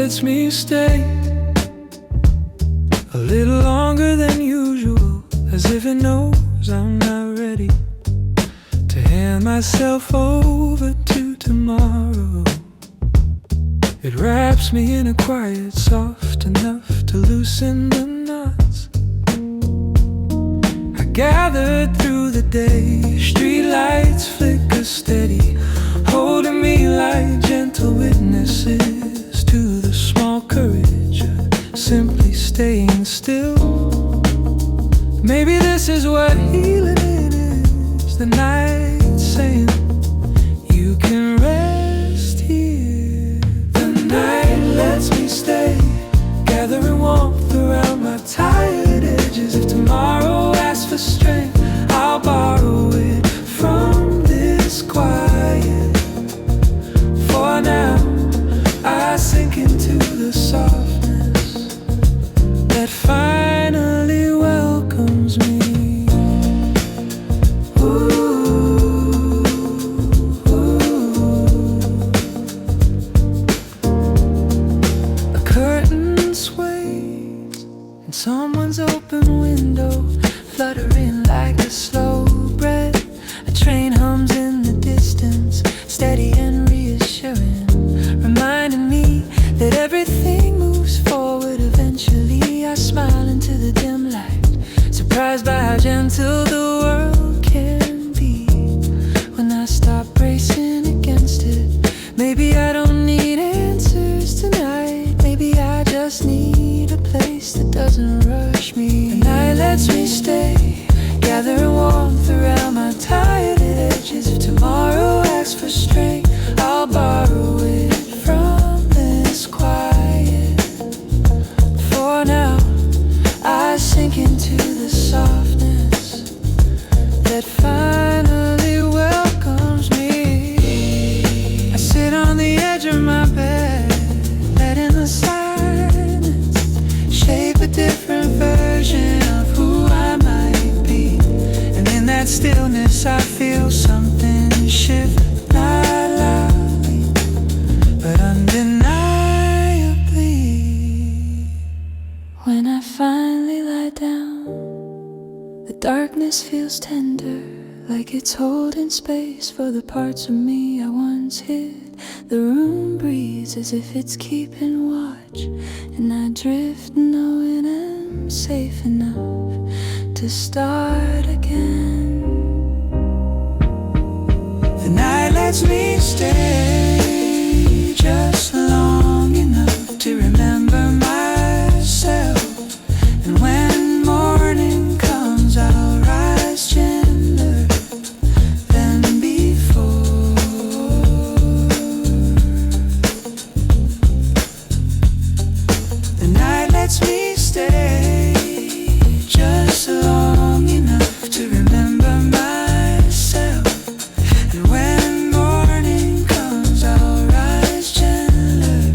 Lets me stay a little longer than usual, as if it knows I'm not ready to hand myself over to tomorrow. It wraps me in a quiet, soft enough to loosen the knots. I gathered through the day, street lights flicker steady, holding me like gentle witnesses to the small courage of simply staying still. Maybe this is what healing is. The night saying you can rest here. The night lets me stay, gathering warmth around my tired edges. If tomorrow asks for strength, I'll borrow it from this quiet. For now, I sink into the softness that finally welcomes me. Ooh, ooh. A curtain sways in someone's open window, fluttering like a slow breath. A train hums in the distance, steady and reassuring, reminding me that everything moves forward eventually. I smile into the dim light, surprised by how gentle the world can be when I stop racing against it. Maybe I don't need answers tonight. Maybe I just need a place that doesn't rush me. The night lets me stay, gathering warmth around my tired edges. If tomorrow asks for strength, I'll borrow it from this quiet. For now, I sink into the softness that finally welcomes me. I sit on the edge of my bed, letting the silence shape a different version of who I might be. And in that stillness I feel something shift, not loudly, but undeniably. When I finally lie down, the darkness feels tender, like it's holding space for the parts of me I once hid. The room breathes as if it's keeping watch, and I drift knowing I'm safe enough to start again. The night lets me stay just long enough to remember myself. And when morning comes, I'll rise gentler than before. The night lets me stay just long enough to remember myself. And when morning comes, I'll rise gentler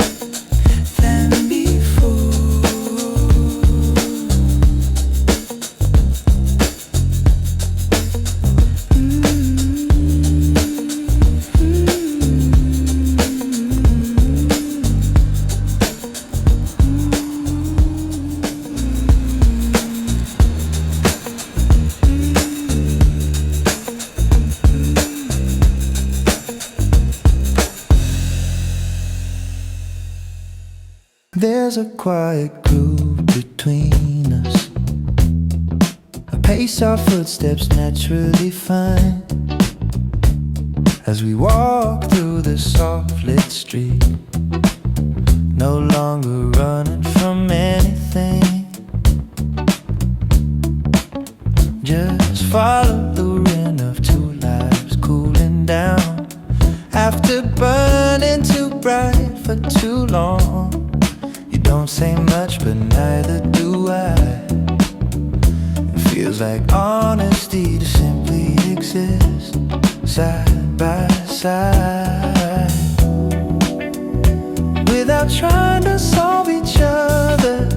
than before. There's a quiet groove between us, a pace our footsteps naturally find as we walk through the soft lit street, no longer running from anything. Just follow the wind of two lives cooling down after burning too bright for too long. You don't say much, but neither do I. It feels like honesty to simply exist side by side, without trying to solve each other.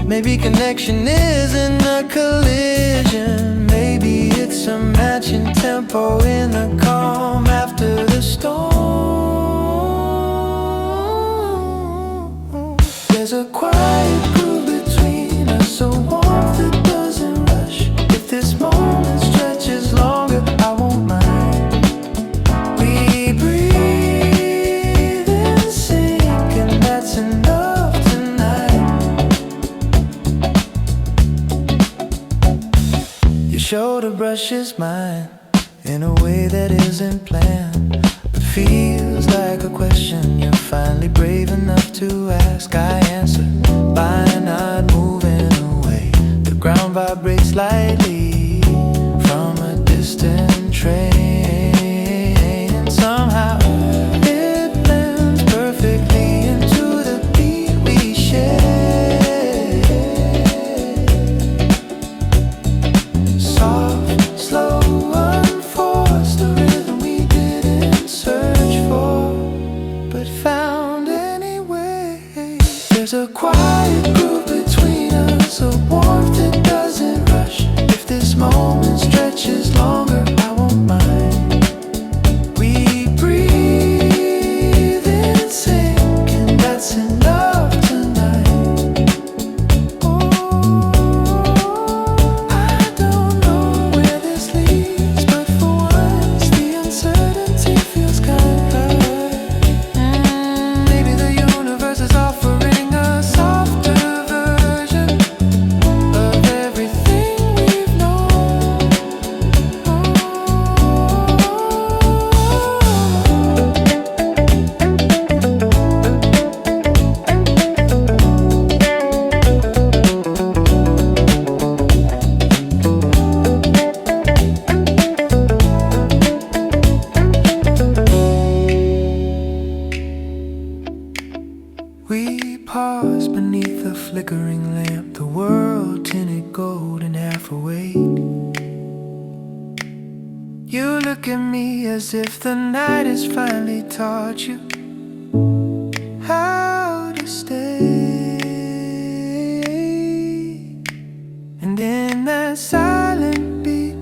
Maybe connection isn't a collision. Maybe it's a matching tempo in the calm after the storm. There's a quiet groove between us, a warmth that doesn't rush. If this moment stretches longer, I won't mind. We breathe and sink, and that's enough tonight. Your shoulder brushes mine in a way that isn't planned, but feels like a question you're finally brave enough to ask. I answer by not moving away. The ground vibrates slightly from a distant train, and somehow it blends perfectly into the beat we share. Soft, slow, unforced, the rhythm we didn't search for but found anyway. There's a quiet groove between us, a warmth that doesn't rush. If this moment stretches longer, I won't mind. We breathe in sync, and that's enough tonight. Oh, I don't know where this leads, but for once the uncertainty feels kind. Maybe the universe is offering a softer version of everything we've known. We pause beneath the flickering lamp, the world tinted gold and half awake. You look at me as if the night has finally taught you how to stay. And in that silent beat,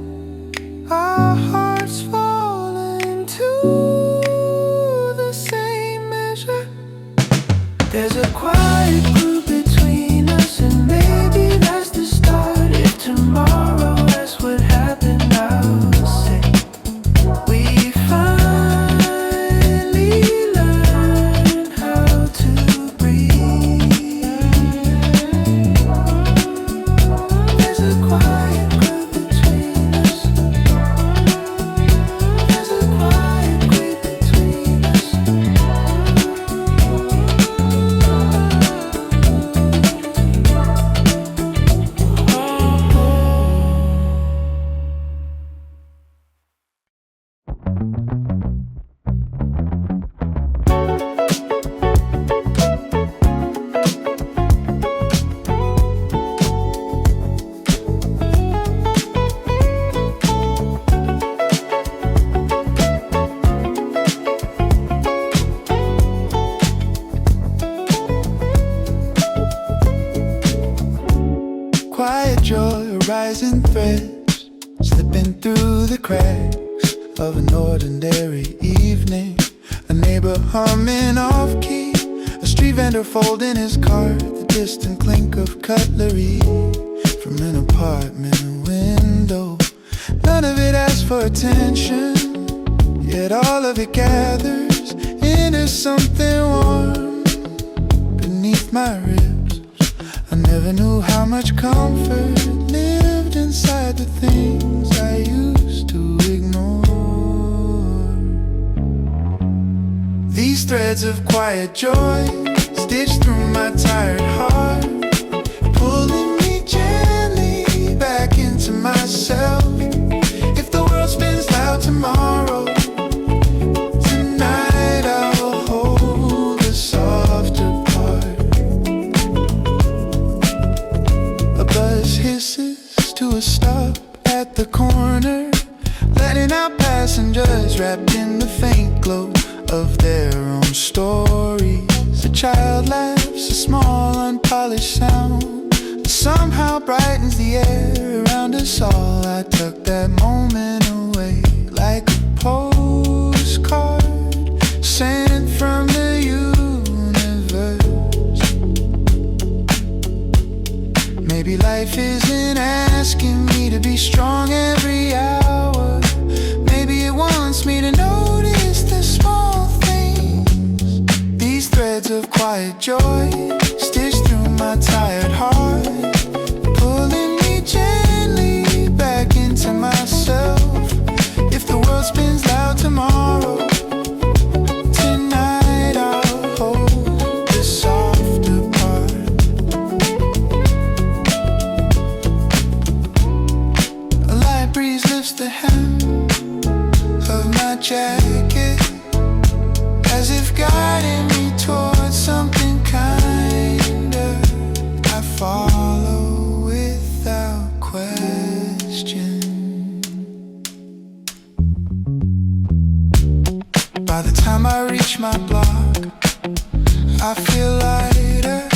our hearts fall into the same measure. There's a quiet group between us, and maybe that's the start. If tomorrow that's what happened, I'll say we finally learned how to breathe. There's a quiet group between us. There's a quiet group between us. Quiet joy, rising threads, slipping through the cracks of an ordinary evening. A neighbor humming off key, a street vendor folding his cart, the distant clink of cutlery from an apartment window. None of it asks for attention, yet all of it gathers into something warm beneath my ribs. I never knew how much comfort lived inside the things I used to ignore. These threads of quiet joy stitched through my tired heart, pulling me gently back into myself. If the world spins loud tomorrow, tonight I'll hold the softer part. A buzz hisses to a stop at the corner, letting out passengers wrapped in the faint glow of their own stories. A child laughs, a small unpolished sound that somehow brightens the air around us all. I tuck that moment away like a postcard sent from the universe. Maybe life isn't asking me to be strong every hour. Maybe it wants me to notice the small things. These threads of quiet joy stitched through my tired heart, pulling me gently back into myself. If the world spins loud tomorrow, tonight I'll hold the softer part. adjust the hem of my jacket, as if guiding me towards something kinder. I follow without question. By the time I reach my block, I feel lighter.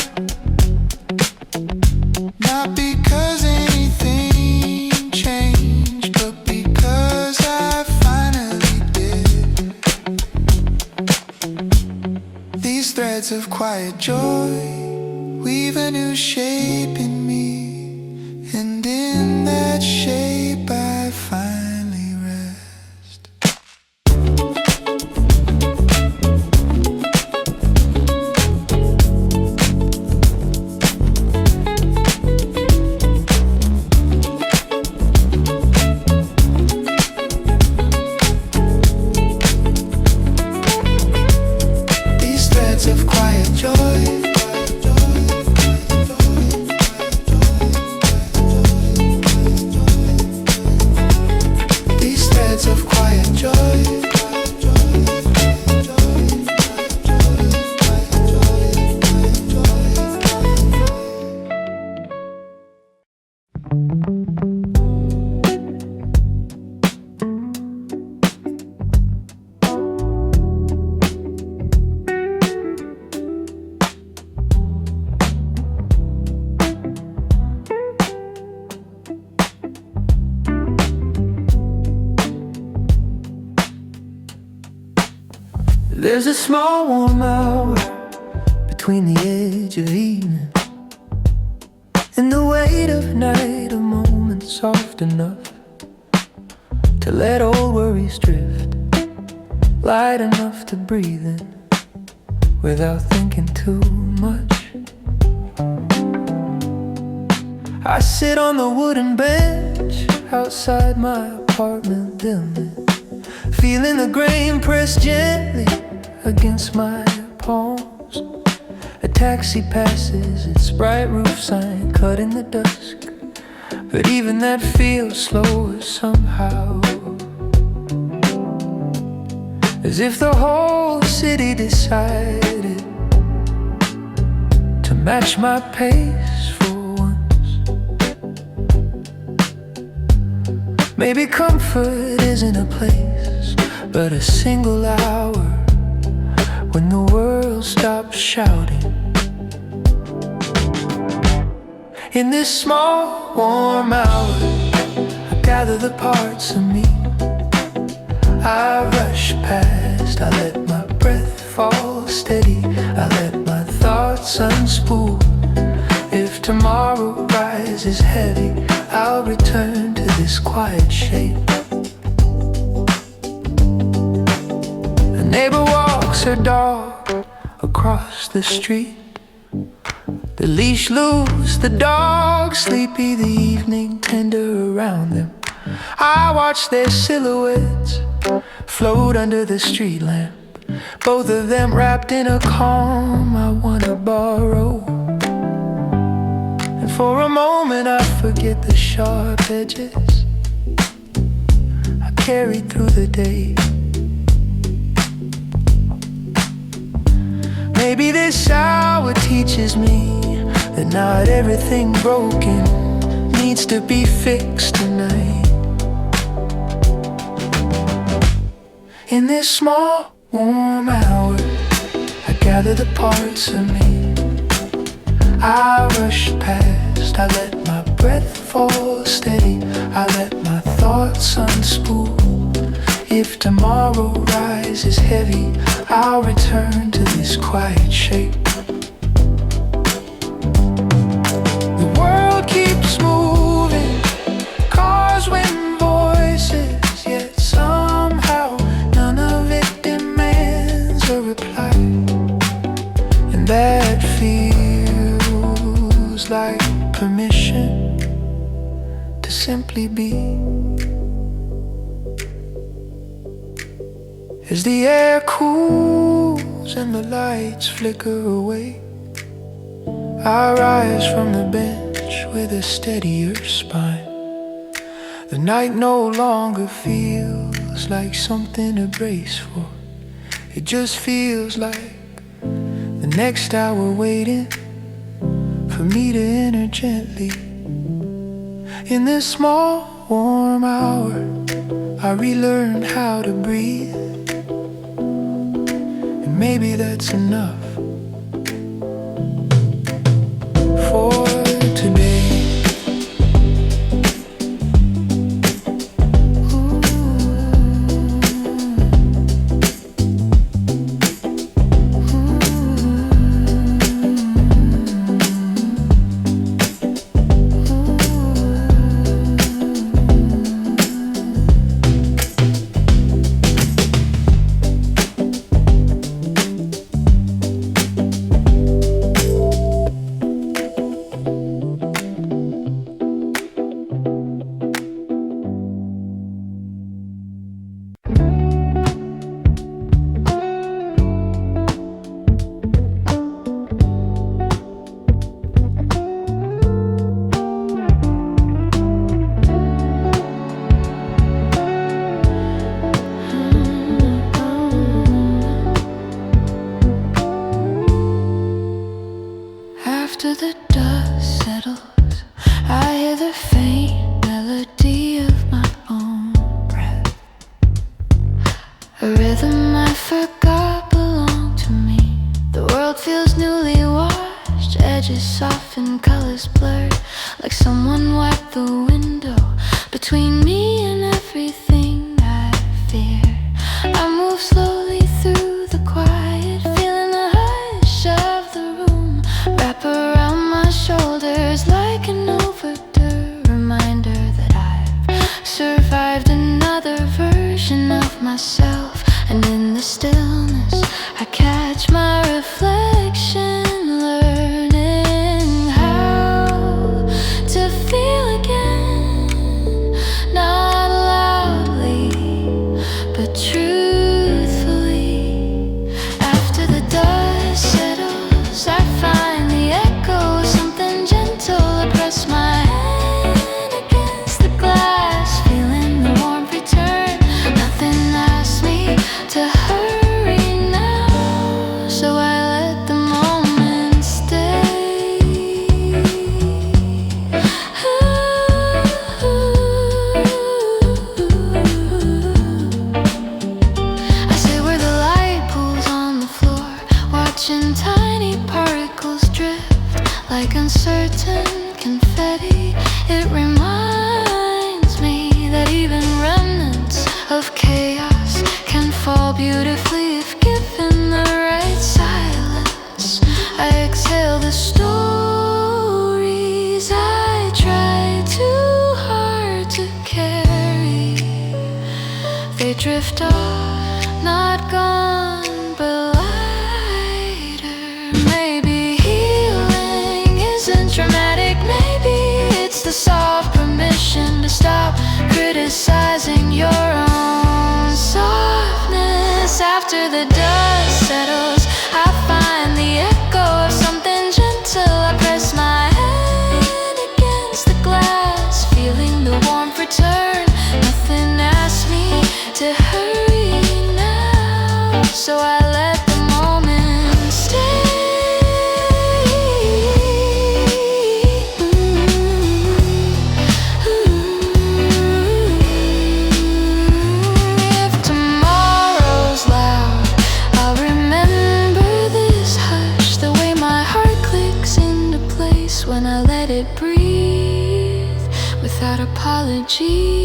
Not because anything changed, but because I finally did. These threads of quiet joy weave a new shape in me, and in that shape I finally rest. These threads of quiet joy, these threads of quiet joy. There's a small warm hour between the edge of evening and the weight of night, a moment soft enough to let old worries drift, light enough to breathe in without thinking too much. I sit on the wooden bench outside my apartment dimly, feeling the grain pressed gently against my palms. A taxi passes, its bright roof sign cut in the dusk, but even that feels slower somehow, as if the whole city decided to match my pace for once. Maybe comfort isn't a place, but a single hour when the world stops shouting. In this small, warm hour, I gather the parts of me. I rush past, I let my breath fall steady, I let my thoughts unspool. If tomorrow rises heavy, I'll return to this quiet shape. A neighbor walks her dog across the street, the leash loose, the dog sleepy, the evening tender around them. I watch their silhouettes float under the street lamp, both of them wrapped in a calm I wanna borrow. And for a moment I forget the sharp edges I carried through the day. Maybe this hour teaches me that not everything broken needs to be fixed tonight. In this small, warm hour, I gather the parts of me. I rush past, I let my breath fall steady, I let my thoughts unspool. If tomorrow rises heavy, I'll return to this quiet shape. The world keeps moving, cars win voices, yet somehow none of it demands a reply. And that feels like permission to simply be. As the air cools and the lights flicker away, I rise from the bench with a steadier spine. The night no longer feels like something to brace for. It just feels like the next hour waiting for me to enter gently. In this small warm hour I relearn how to breathe, and maybe that's enough for today. After the dust settles, I hear the faint melody of my own breath. A rhythm I forgot belonged to me. The world feels newly washed, edges soften, colors blurred, like someone wiped the window between me and everything I fear. I move slowly through the quiet, feeling the hush of the room wrap around my shoulders like an overdue reminder that I've survived another version of myself. And in the stillness I catch my reflection, learning how to feel again, not loudly but truthfully. After the dust settles, I find the echo of something gentle. I press my hand against the glass, feeling the warmth return. Nothing asks me to hurry now, so I let the moment stay. I sit where the light pools on the floor, watching tiny particles drift like uncertain confetti. It reminds me that even remnants of chaos can fall beautifully if given the right silence. I exhale the stories I try too hard to carry. They drift off, not gone, but lighter. Maybe healing isn't dramatic. Maybe it's the soft permission to stop criticizing your own softness. After the dust settles, I find the echo of something gentle. I press my hand against the glass, feeling the warmth return. Nothing asks me to hurry now, so I let the moment stay. If tomorrow's loud, I'll remember this hush, the way my heart clicks into place when I let it breathe without apology.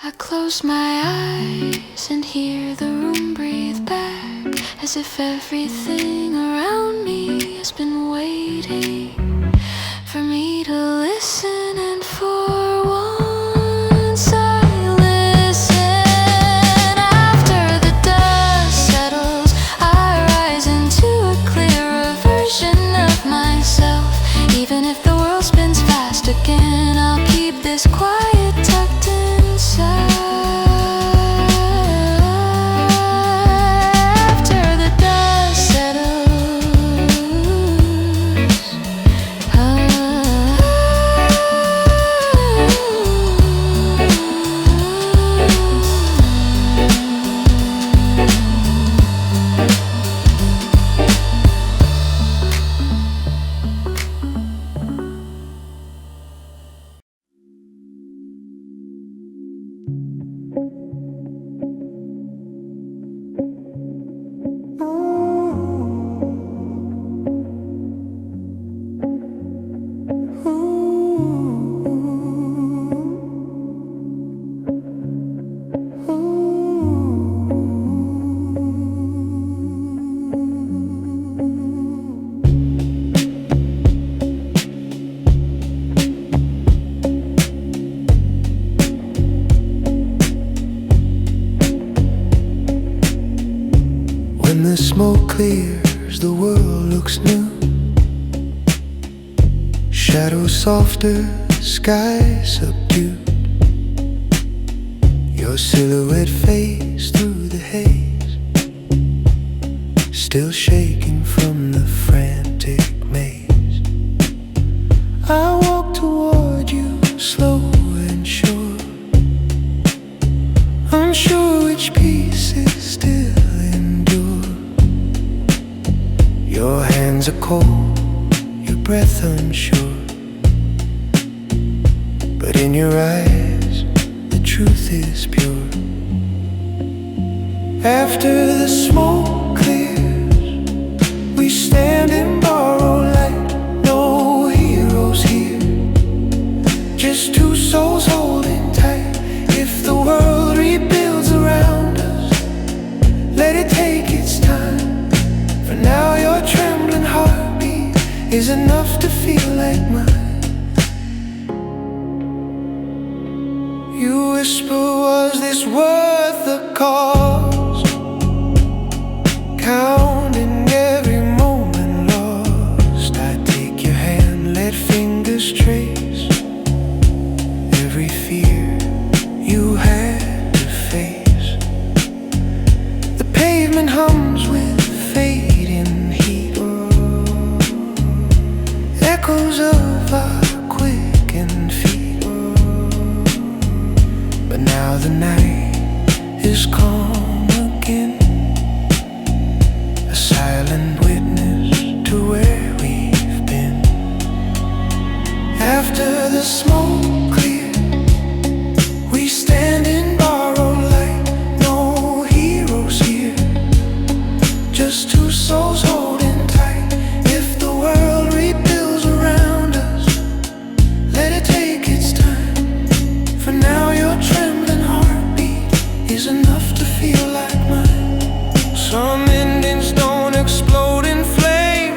I close my eyes and hear the room breathe back, as if everything around me has been waiting for me to listen. And for once I listen. After the dust settles, I rise into a clearer version of myself. Even if the world spins fast again, I'll keep this quiet tucked inside. After the dust settles, Shadows softer, sky subdued. Your silhouette fades through the haze, still shaking from the frantic maze. I walk toward you, slow and sure, unsure which pieces still endure. Your hands are cold, your breath unsure, but in your eyes the truth is pure. After the smoke clears, we stand in borrowed light. No heroes here, just two souls holding tight. If the world rebuilds around us, let it take its time. For now your trembling heartbeat is enough to feel like mine. You whisper, was this worth the cost? Counting every moment lost. I take your hand, let fingers trace every fear you had to face. The pavement hums with fading heat, echoes of our quickened feet. But now the night is calm again, a silent witness to where we've been. After the smoke clears, we stand in borrowed light. No heroes here, just two souls holding tight. If the world rebuilds around us, let it take its time. For now your trembling heartbeat is enough to feel like mine. Some endings don't explode in flame,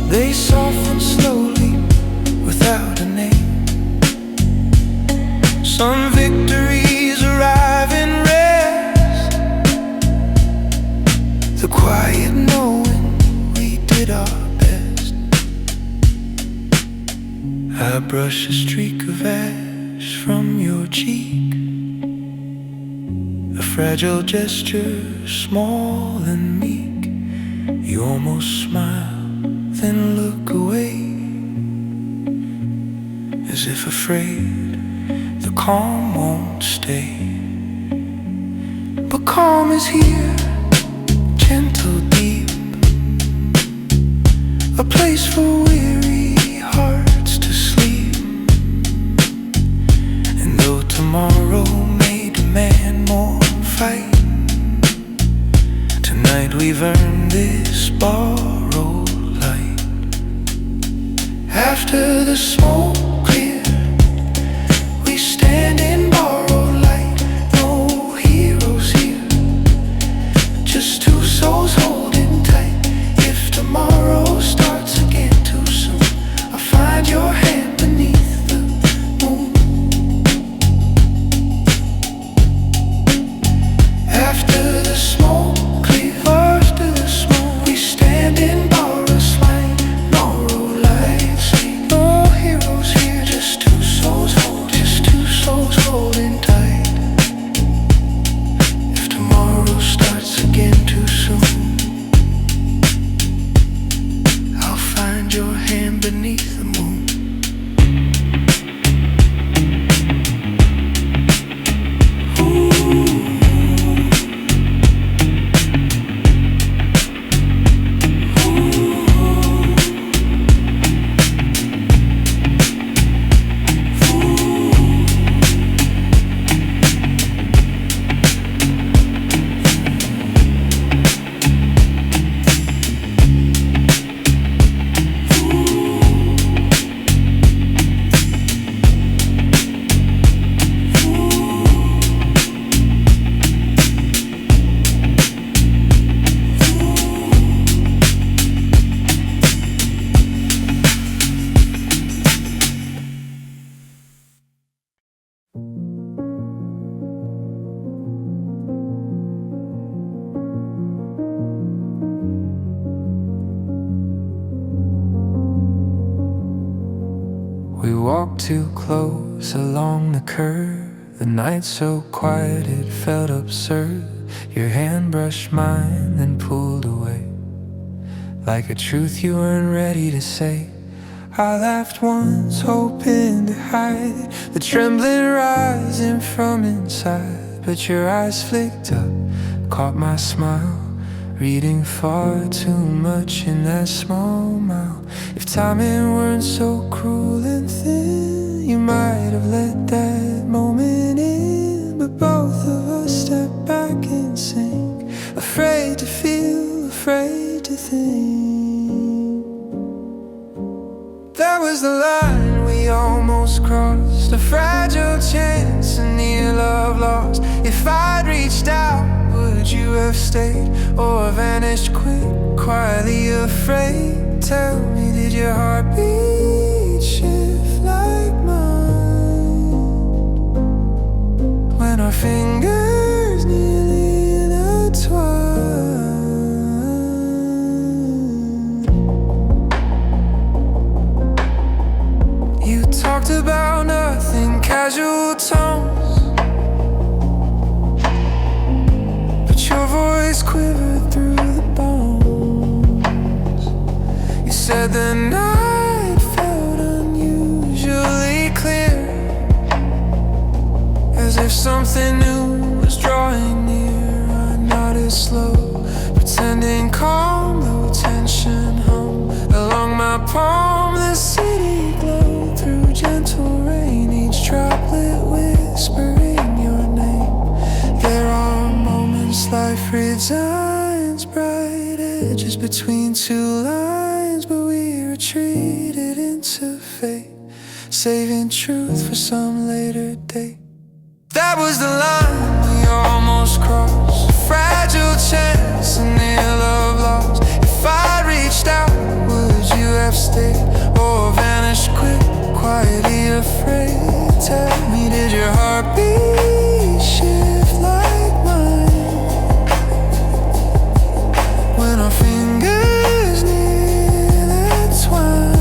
they soften slowly without a name. Some victories arrive in rest, the quiet knowing we did our best. I brush a streak of ash from your cheek, a fragile gesture, small and meek. You almost smile, then look away, as if afraid the calm won't stay. But calm is here, gentle, deep, a place for weary hearts to sleep. And though tomorrow may demand more fight, tonight we've earned this borrowed light. After the smoke clears, we stand in borrowed light. No heroes here, just two souls holding tight. If tomorrow starts again too soon, I'll find your hand beneath the moon. After the smoke clears, after the smoke, we stand in borrowed light. No lights, no heroes. We walked too close along the curve. The night so quiet it felt absurd. Your hand brushed mine, then pulled away, like a truth you weren't ready to say. I laughed once, hoping to hide the trembling rising from inside. But your eyes flicked up, caught my smile, reading far too much in that small mouth. If timing weren't so cruel and thin, you might have let that moment in. But both of us stepped back in sync, afraid to feel, afraid to think. That was the line we almost crossed, a fragile chance, a near love lost. If I'd reached out, would you have stayed or vanished quick, quietly afraid? Tell me, did your heartbeat shift like mine when our fingers nearly intertwined? You talked about nothing, casual tones, but your voice quivered through the bones. You said the night felt unusually clear, as if something new was drawing near. I nodded slow, pretending calm, though tension hung along my palm. The city glowed through gentle rain, each droplet whispering your name. There are moments life resigns, bright edges between two lines, but we retreated into fate, saving truth for some later date. That was the line we almost crossed, a fragile chance, a near love lost. If I reached out, would you have stayed or vanished quick, quietly afraid? Tell me, did your heartbeat shift like mine when our fingers nearly twine?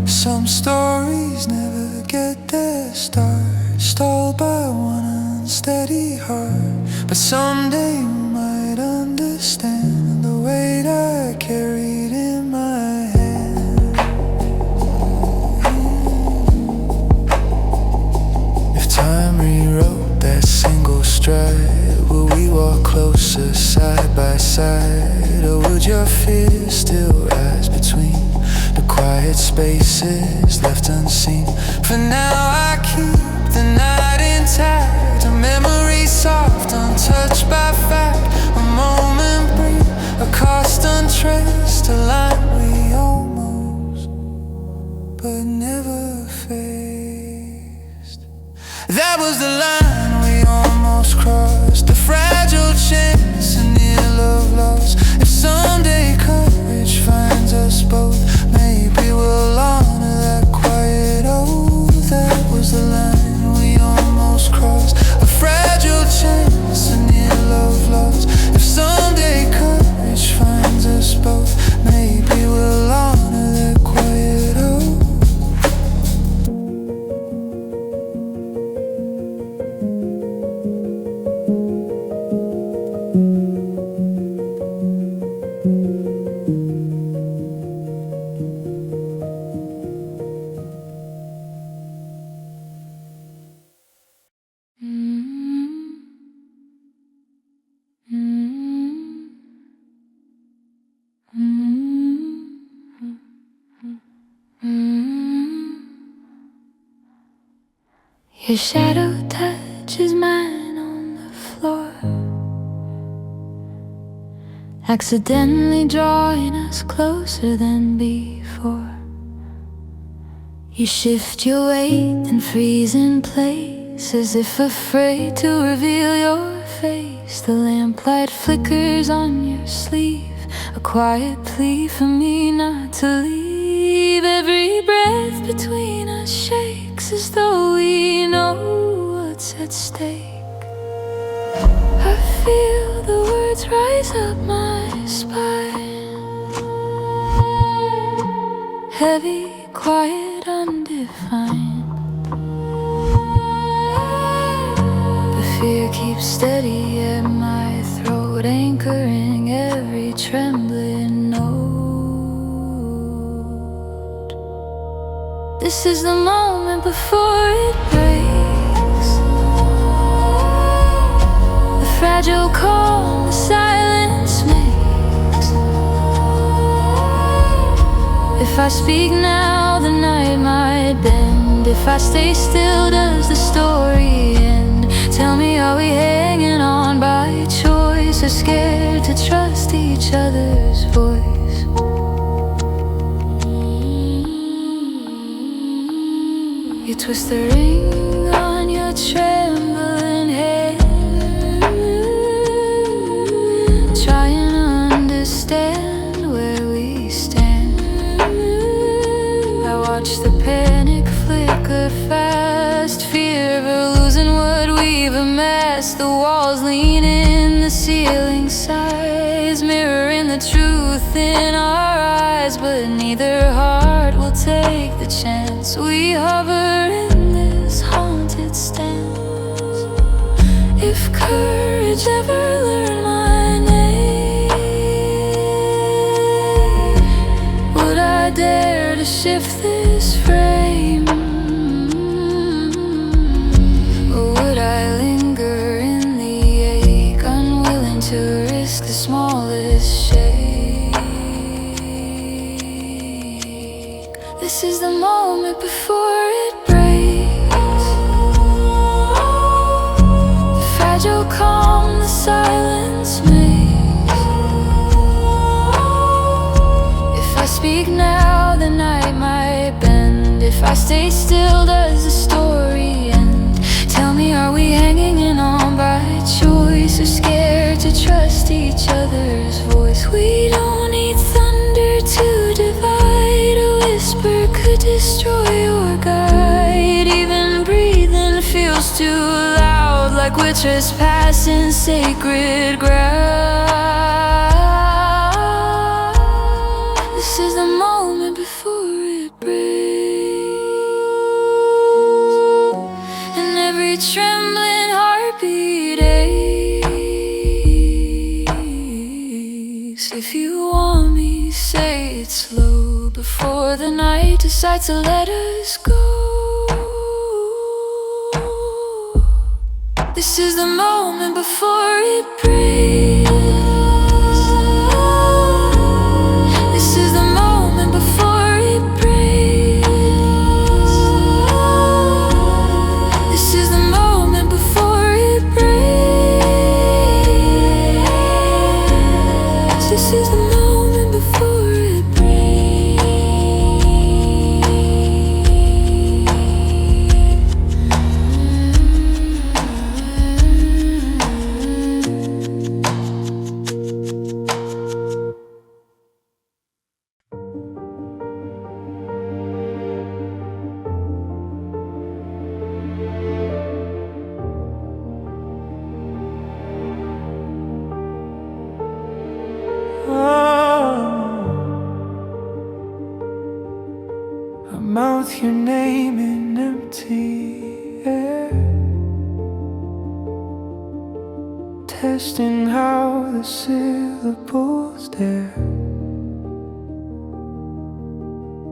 Some stories never get their start, stalled by one unsteady heart. But someday you might understand the weight I carried in my hand. If time rewrote that single stride, would we walk closer side by side? Or would your fears still rise between the quiet spaces left unseen? For now I keep the night intact, a memory soft, untouched by fact, a moment brief, a cost untraced, a line we almost but never faced. That was the line we almost crossed, a fragile chance, a near love lost. If someday courage finds us both, maybe we'll honor that quiet oath. That was the line we almost crossed, a fragile chance, a near love lost. If someday courage finds us both, maybe we'll honor that quiet oath. Your shadow touches mine on the floor, accidentally drawing us closer than before. You shift your weight and freeze in place, as if afraid to reveal your face. The lamplight flickers on your sleeve, a quiet plea for me not to leave. Every breath between us shakes as though we know what's at stake. I feel the words rise up my spine. heavy, quiet, undefined. The fear keeps steady at my throat, anchoring every trembling note. This is the moment before it breaks, the fragile calm the silence makes. If I speak now, the night might bend. If I stay still, does the story end? Tell me, are we hanging on by choice, or scared to trust each other's voice? You twist the ring on your trembling hand, trying to understand where we stand. I watch the panic flicker fast, fear of losing what we've amassed. The walls lean in, the ceiling sighs, mirroring the truth in our eyes. But neither heart will take the chance. We hover in this haunted stance. If courage ever learned my name, would I dare to shift this frame? Or would I linger in the ache, unwilling to risk the smallest shake? This is the moment before it breaks, the fragile calm the silence makes. If I speak now, the night might bend. If I stay still, does the story end? Tell me, are we hanging in on by choice, or scared to trust each other's voice? We don't need thunder to divide. A whisper could destroy or guide. Even breathing feels too loud, like we're trespassing sacred ground. This is the moment before it breaks, and every trembling heartbeat aches. If you want me, say it slow, before the night decides to let us go. This is the moment before it breaks. This is the moment before it breaks. This is the moment before it breaks. This is the moment before it I mouth your name in empty air, testing how the syllables dare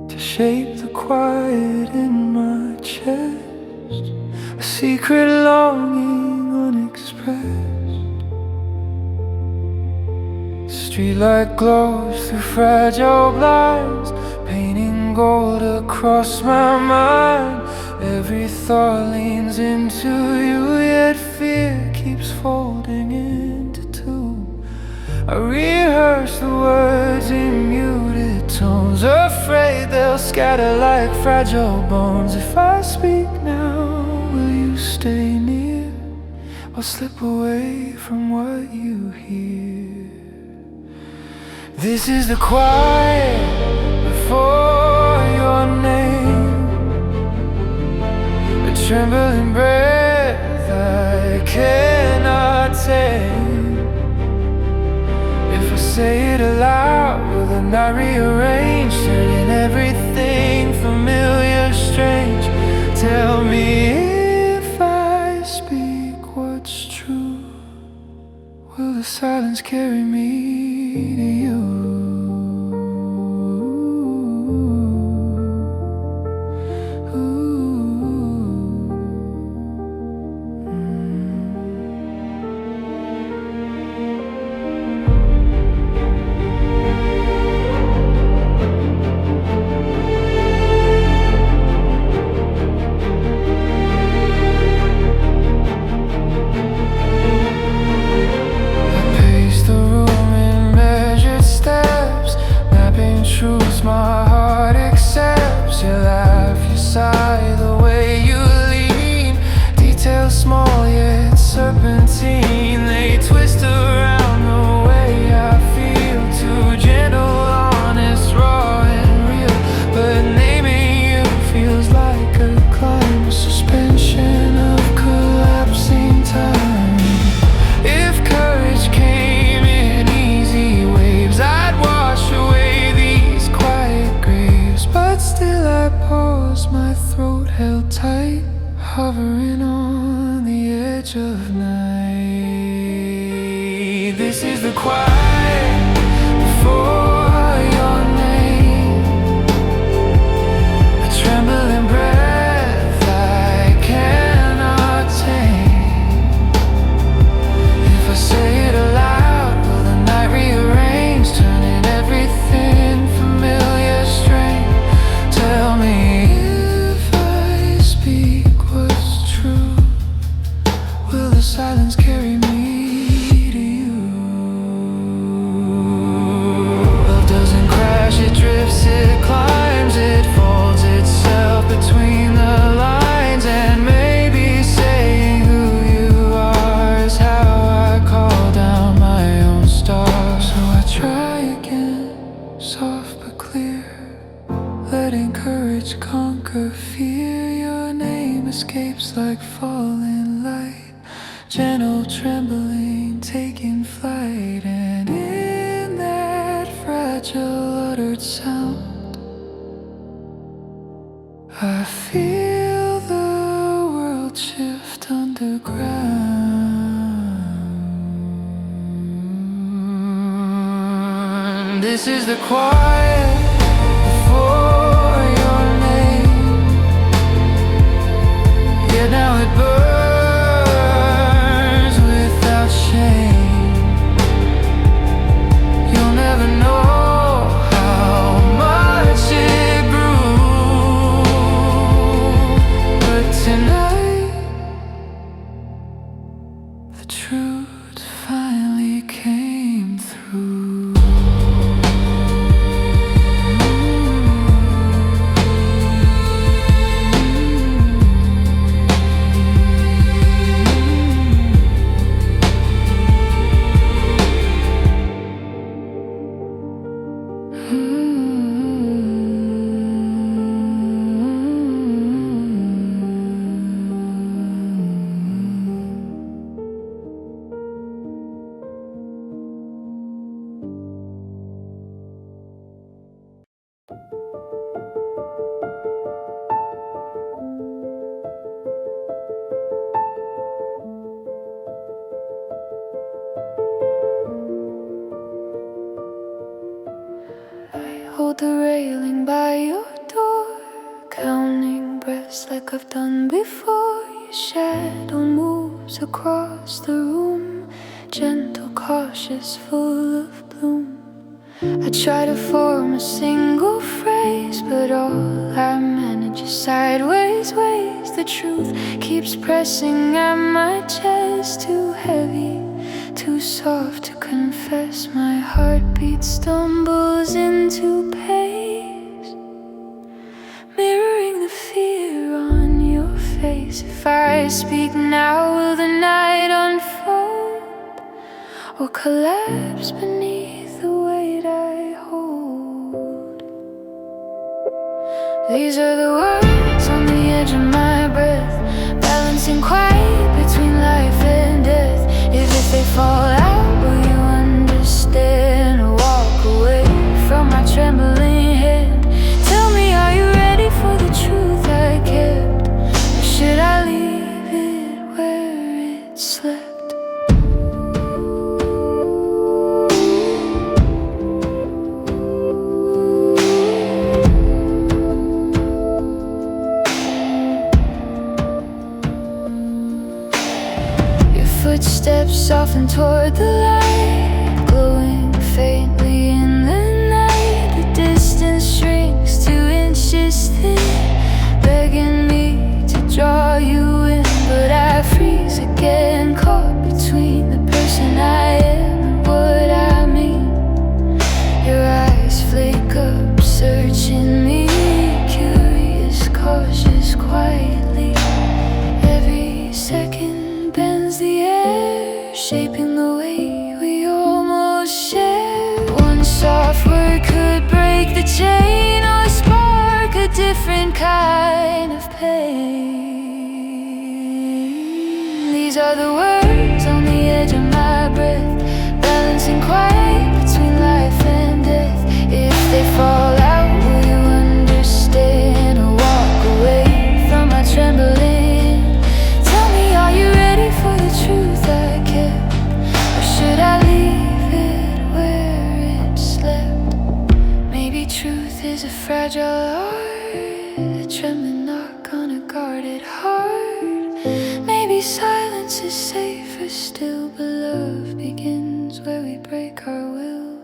to shape the quiet in my chest, a secret longing unexpressed. Streetlight glows through fragile blinds, painting gold across my mind. Every thought leans into you, yet fear keeps folding into two. I rehearse the words in muted tones, afraid they'll scatter like fragile bones. If I speak now, will you stay near, or slip away from what you hear? This is the quiet before your name, a trembling breath I cannot tame. If I say it aloud, will the night rearrange, turning everything hurts, my heart accepts your laugh, your sigh, the way you lean. Details small yet serpentine, they twist around the way I feel. Too gentle, honest, raw and real. But naming you feels like a climb, a suspension of collapsing time. If courage came in easy waves, I'd wash away these quiet graves. But still I pause, my throat held tight, hovering on the edge of night. This is the quiet before your name, a trembling breath I cannot tame. If I say it aloud, will the night rearrange, turning everything familiar strange? Tell me, if I speak what's true, will the silence carry me to you? Love doesn't crash, it drifts, it climbs, it folds itself between the lines. And maybe saying who you are is how I call down my own stars. So I try again, soft but clear, letting courage conquer fear. Your name escapes like falling light, gentle trembling, taking flight. And in that fragile uttered sound, I feel the world shift underground. This is the quiet before your name, yet now it burns without shame. You'll never know how much it grew, but tonight the truth finally came through. Hold the railing by your door, counting breaths like I've done before. Your shadow moves across the room, gentle, cautious, full of bloom. I try to form a single phrase, but all I manage is sideways ways. The truth keeps pressing at my chest, too heavy, too soft to confess. My heartbeat stumbles into pace, mirroring the fear on your face. If I speak now, will the night unfold or collapse beneath the weight I hold? These are the words on the edge of my breath, balancing quiet between life and death. If they fall out, will you understand or walk away from my trembling hand? Tell me, are you ready for the truth I kept, or should I leave it where it slept? Footsteps soften toward the light, glowing faintly in the night. The distance shrinks to inches thin, begging me to draw you in. But I freeze again, caught between the person I am and what I mean. Your eyes flake absurd the chain or spark a different kind of pain. These are the words on the edge of my breath, balancing quiet between life and death. If they fall out, will you understand or walk away from my trembling? Tell me, are you ready for the truth I kept, or should I leave it where it slept? Maybe truth is a fragile art, a trembling knock on a guarded heart. Maybe silence is safer still, but love begins where we break our will.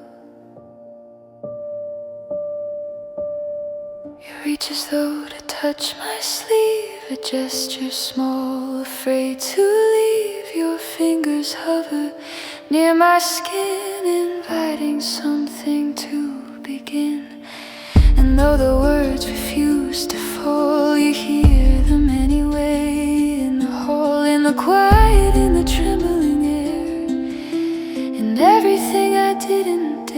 You reach as though to touch my sleeve, a gesture small, afraid to leave. Your fingers hover near my skin, inviting something to begin. And though the words refuse to fall, you hear them anyway, in the hall, in the quiet, in the trembling air, in everything I didn't dare.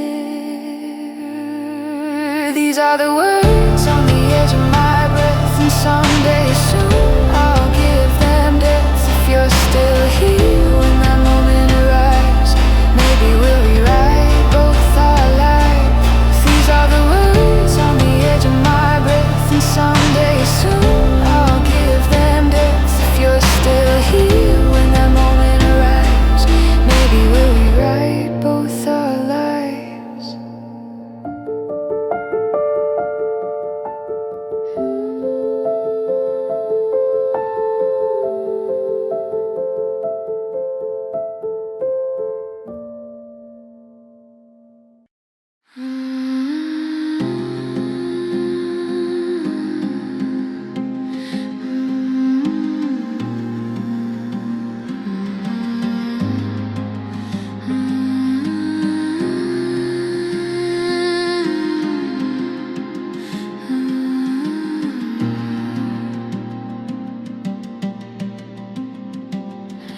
These are the words on the edge of my breath, and someday soon I'll give them depth. If you're still here when that moment arrives, maybe we'll rewrite both our lives. These are the words on the edge of my breath, and someday soon I'll give them depth. If you're still here when that moment arrives, maybe we'll rewrite both our lives.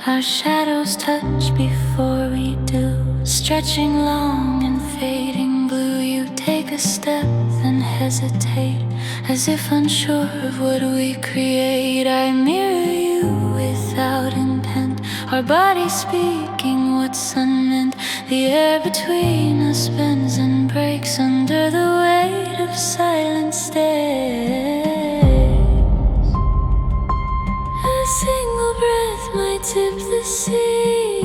Our shadows touch before we do, stretching long and fading blue. You take a step, then hesitate, as if unsure of what we create. I mirror you without intent, our bodies speaking what's unmeant. The air between us bends and breaks under the weight of silent stares. A single breath might tip the sea,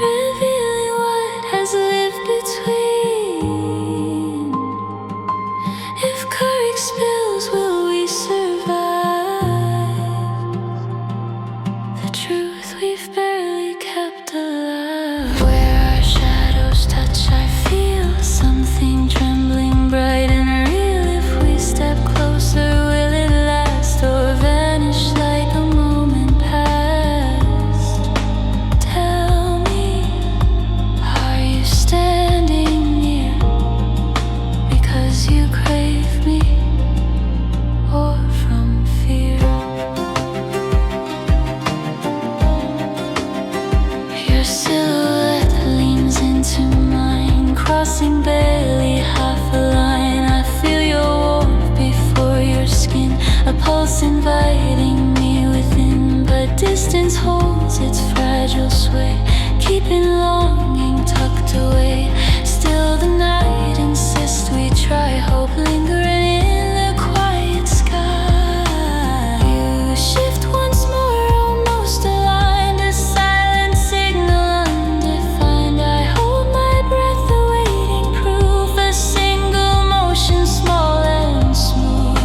revealing what has lived between. If courage spills, will we survive the truth we've barely kept alive? Where our shadows touch, I feel something trembling bright and real. If we step closer, will it last or vanish like a moment past? Tell me, are you standing near because you crave me, or from fear? Your silhouette leans into mine, crossing barely half a line. I feel your warmth before your skin, a pulse inviting me within. But distance holds its fragile sway, keeping longing tucked away. Still the night insists we try, hope lingering in the quiet sky. You shift once more, almost aligned, a silent signal undefined. I hold my breath, awaiting proof, a single motion, small and smooth.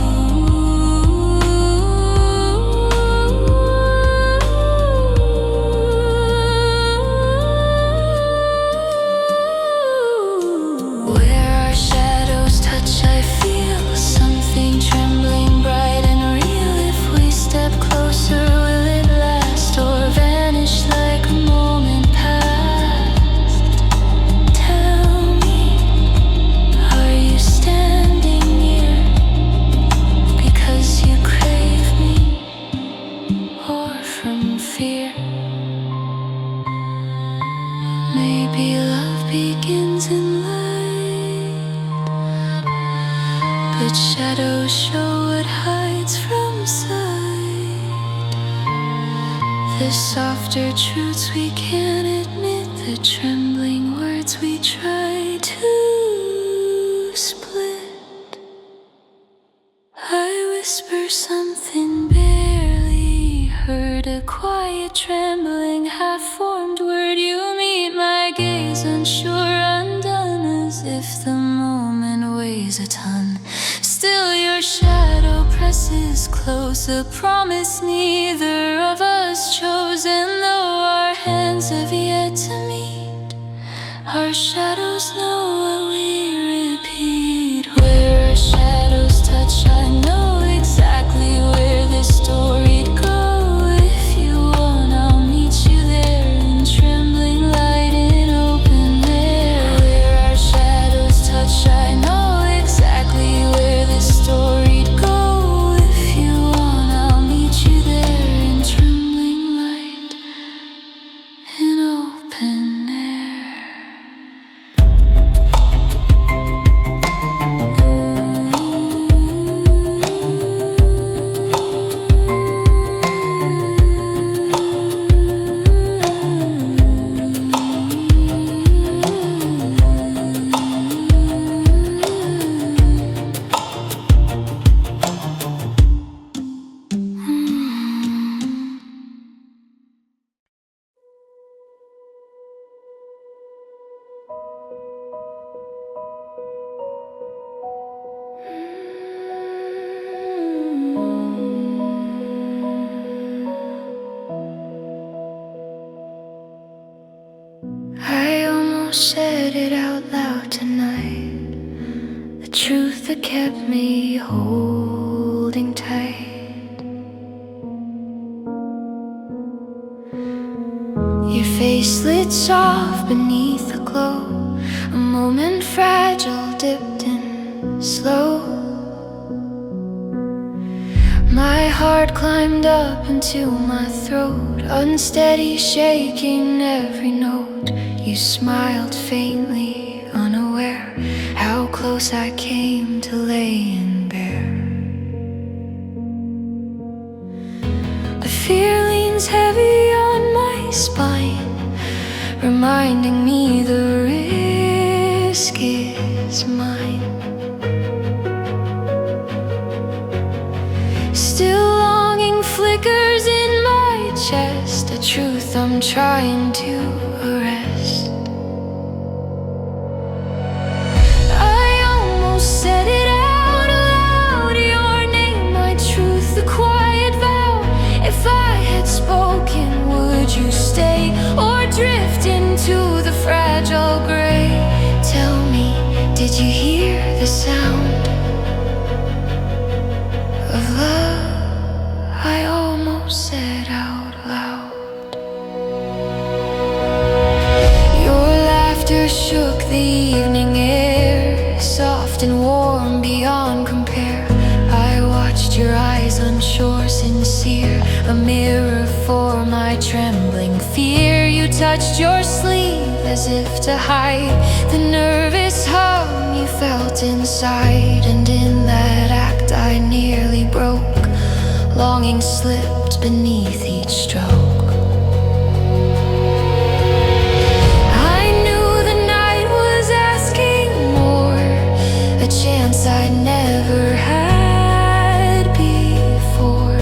but shadows show what hides from sight. The softer truths we can't admit, the trembling words we try to split. I whisper something barely heard, a quiet trembling half-formed word. You meet my gaze, unsure, undone, as if the moment weighs a ton. Still your shadow presses close, a promise neither of us chose. And though our hands have yet to meet, our shadows know what we repeat. Where our shadows touch, I know exactly where this story'd go. If you want, I'll meet you there, in trembling light in open air. Where our shadows touch, I know exactly where this story'd go. If you want, I'll meet you there, in trembling light in open air. I almost said it out loud tonight, the truth that kept me holding tight. Your face lit soft beneath the glow, a moment fragile, dipped in slow. My heart climbed up into my throat, unsteady, shaking every note. You smiled faintly, unaware how close I came to laying bare. The fear leans heavy on my spine, reminding me the risk is mine. Still longing flickers in my chest, a truth I'm trying to arrest. I almost said it out loud, your name, my truth, the quiet vow. If I had spoken, would you stay or drift into the fragile gray? Tell me, did you hear the sound of love? I almost said out loud. Your laughter shook the evening air, soft and warm beyond compare. I watched your eyes, unsure, sincere, a mirror for my trembling fear. You touched your sleeve as if to hide the nervous hum you felt inside. And in that act I nearly broke, longing slipped beneath each stroke. I knew the night was asking more, a chance I'd never had before.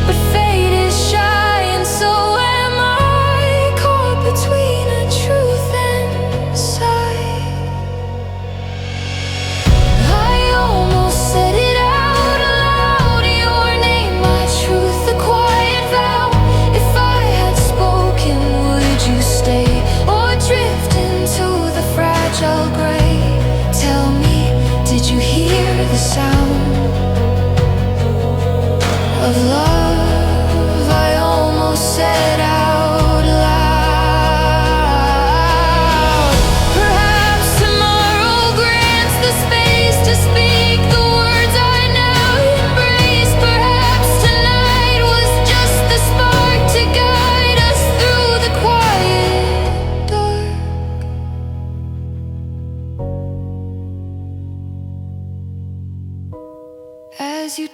But fate is shy and so am I, caught between a truth and sight. I almost said it out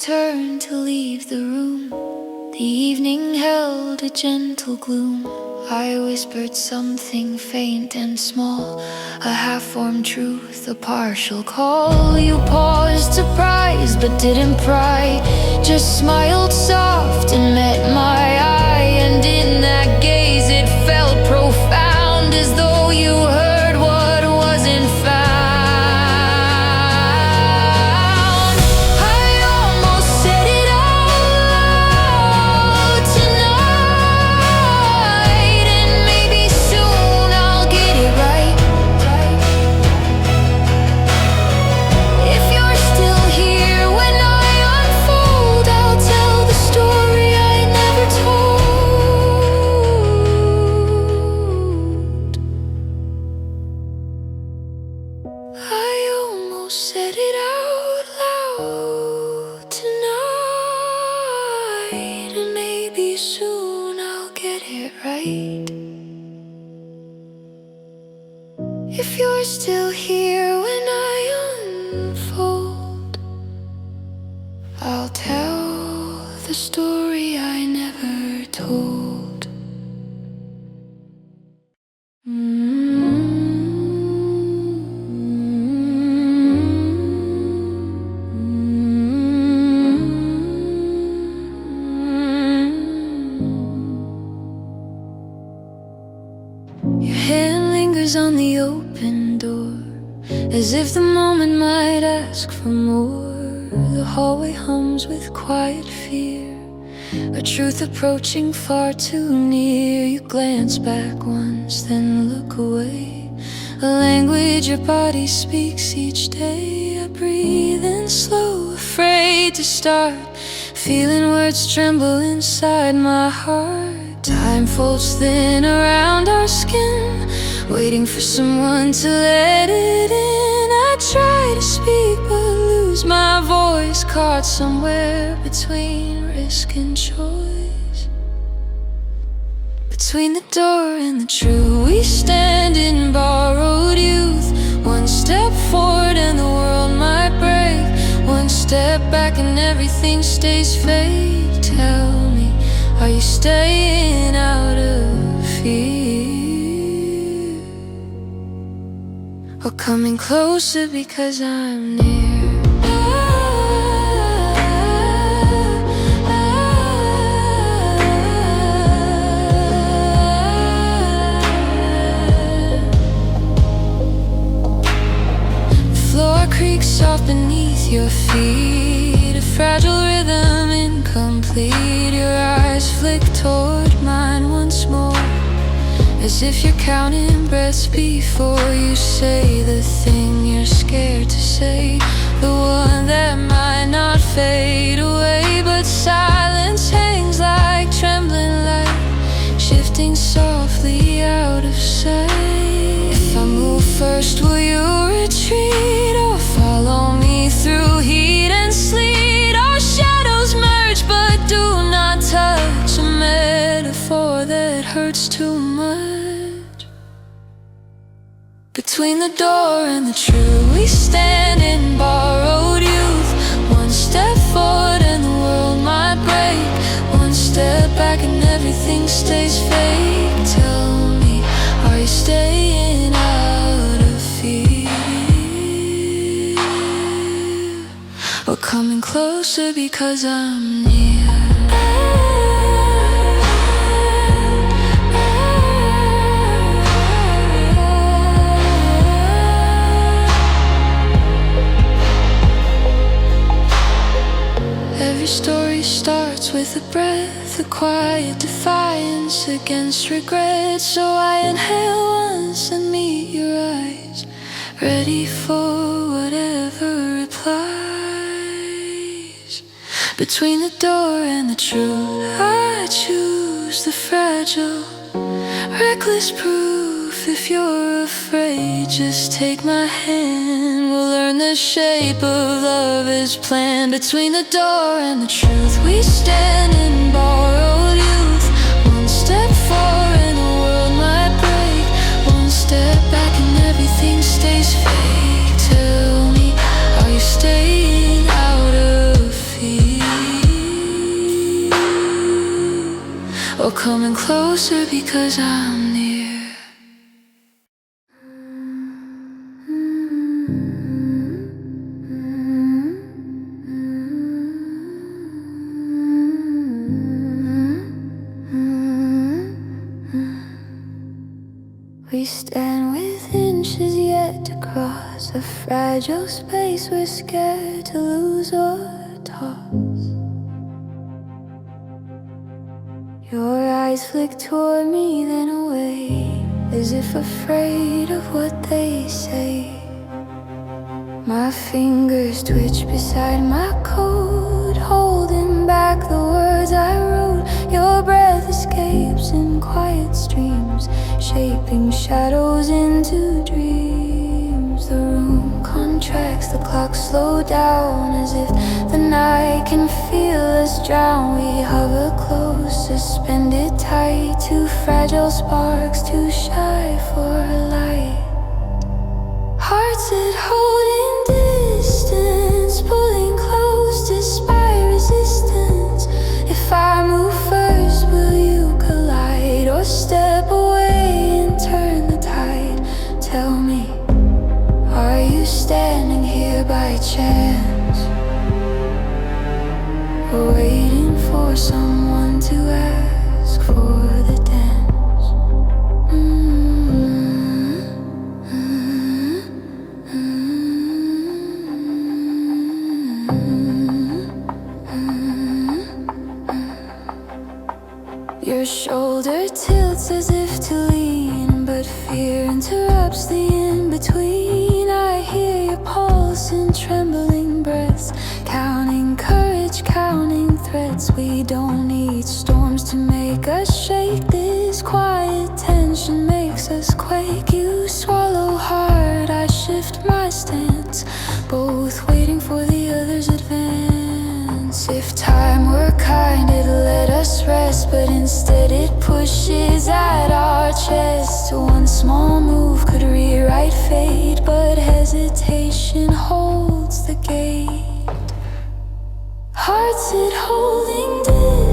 turned to leave the room. The evening held a gentle gloom. I whispered something faint and small, a half-formed truth, a partial call. You paused, surprised, but didn't pry, just smiled soft and met my eye. And in that gaze it felt profound, as though you heard what wasn't found. I almost said it out loud tonight, and maybe soon I'll get it right. If you're still here when I unfold, I'll tell the story I never told. I almost said it out loud tonight, and maybe soon I'll get it right. If you're still here when I unfold, I'll tell the story I never told. Your hand lingers on the open door, as if the moment might ask for more. The hallway hums with quiet fear, a truth approaching far too near. You glance back once, then look away, a language your body speaks each day. I breathe in slow, afraid to start, feeling words tremble inside my heart. Time folds thin around our skin, waiting for someone to let it in. I try to speak but lose my voice, caught somewhere between risk and choice. Between the door and the true, we stand in borrowed youth. One step forward and the world might break, one step back and everything stays fake. Tell me, are you staying out of fear, or coming closer because I'm near? The floor creaks soft beneath your feet, a fragile rhythm incomplete. Your eyes flick toward mine once more, as if you're counting breaths before you say the thing you're scared to say, the one that might not fade away. But silence hangs like trembling light, shifting softly out of sight. If I move first, will you retreat, or follow me through heat and sleet? Our shadows merge but do not touch, a metaphor that hurts too much. Between the door and the true, we stand in borrowed youth. One step forward and the world might break, one step back and everything stays fake. Tell me, are you staying out of fear, or coming closer because I'm near? Every story starts with a breath, a quiet defiance against regret. So I inhale once and meet your eyes, ready for whatever replies. Between the door and the truth, I choose the fragile, reckless proof. If you're afraid, just take my hand, we'll learn the shape of love as planned. Between the door and the truth, we stand in borrowed youth. One step forward and the world might break, one step back and everything stays fake. Tell me, are you staying out of fear, You're coming closer because I'm near. We stand with inches yet to cross a fragile space we're scared to lose or toss. Your eyes flick toward me then away, as if afraid of what they say. My fingers twitch beside my coat, holding back the words I wrote. Your breath escapes in quiet streams, shaping shadows into dreams. The room contracts, the clock slows down, as if the night can feel us drown. We hover close, suspended tight, too fragile sparks, too shy for a light. Hearts at holding distance, pulling close despite resistance. If I move first, will you collide or step away and turn the tide? Tell me, are you standing here by chance, or waiting for someone to ask for the dance? Your shoulder tilts as if to lean, but fear interrupts the in-between. I hear your pulse in trembling breaths, counting courage, counting threats. We don't need storms to make us shake. This quiet tension makes us quake. You swallow hard, I shift my stance, both waiting for the other's advance. If time were kind, it'd let us rest, but instead it pushes at our chest. One small move could rewrite fate, but hesitation holds the gate. Hearts at holding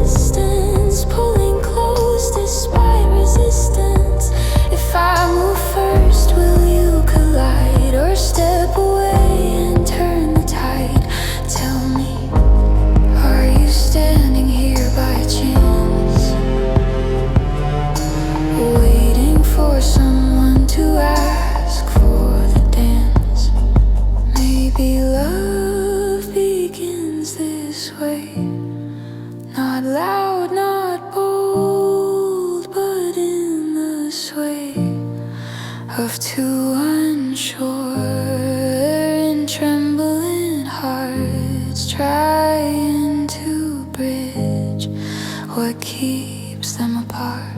distance, pulling close despite resistance. If I move first, will you collide or step away and turn the tide? Tell me, are you standing here by chance, waiting for someone to ask for the dance? Maybe love begins this way, not loud, not bold, but in the sway of two unsure and trembling hearts, trying to bridge what keeps them apart.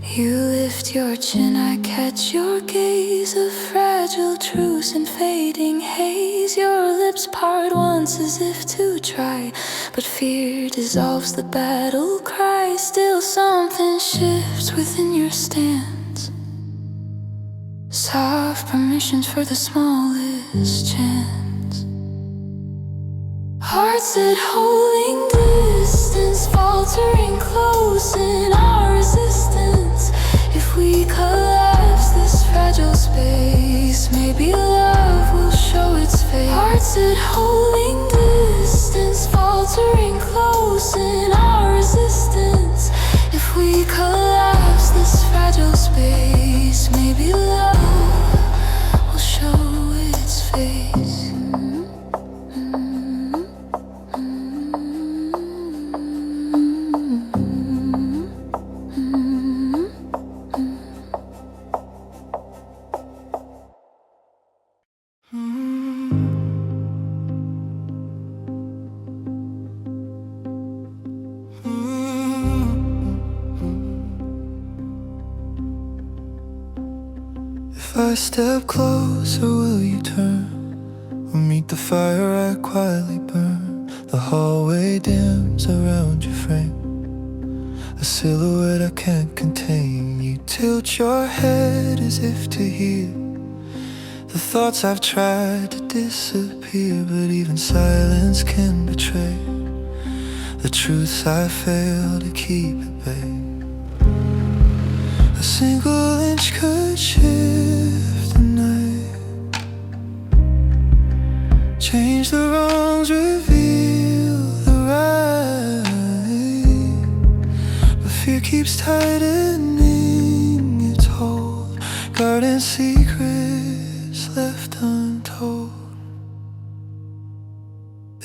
You lift your chin, I catch your gaze, a fragile truce in fading haze. Your lips part once as if to try, but fear dissolves the battle cry. Still something shifts within your stance, soft permissions for the smallest chance. Hearts that holding distance, faltering close in our resistance. If we collapse this fragile space, maybe love will show its face. Hearts that holding distance, faltering close in our resistance. If we collapse this fragile space, maybe love will show its face. If I step closer, will you turn? Or meet the fire I quietly burn? The hallway dims around your frame, a silhouette I can't contain. You tilt your head as if to hear the thoughts I've tried to disappear, but even silence can betray the truths I fail to keep at bay. A single inch could shift the night, change the wrongs, reveal the right. But fear keeps tightening its hold, guarding secrets left untold.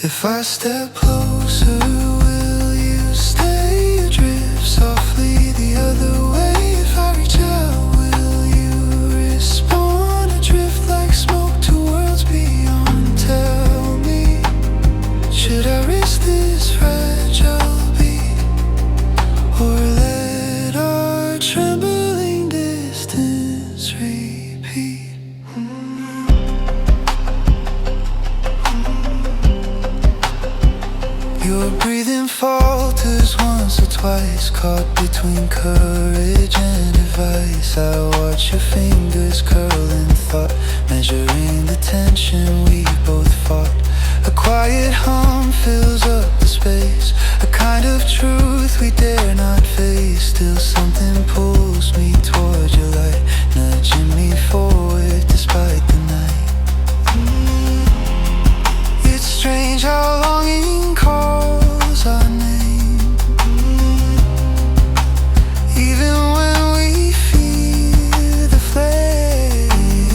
If I step closer, will you stay or drift softly the other way? If I reach out, will you respond or drift like smoke to worlds beyond? Tell me, should I risk this fragile beat, or let our trembling distance repeat? Your breathing falters once or twice, caught between courage and advice. I watch your fingers curl in thought, measuring the tension we both fought. A quiet hum fills up the space, a kind of truth we dare not face. Still something pulls me toward your light, nudging me forward despite the night. It's strange how longing calls our name, even when we fear the flame.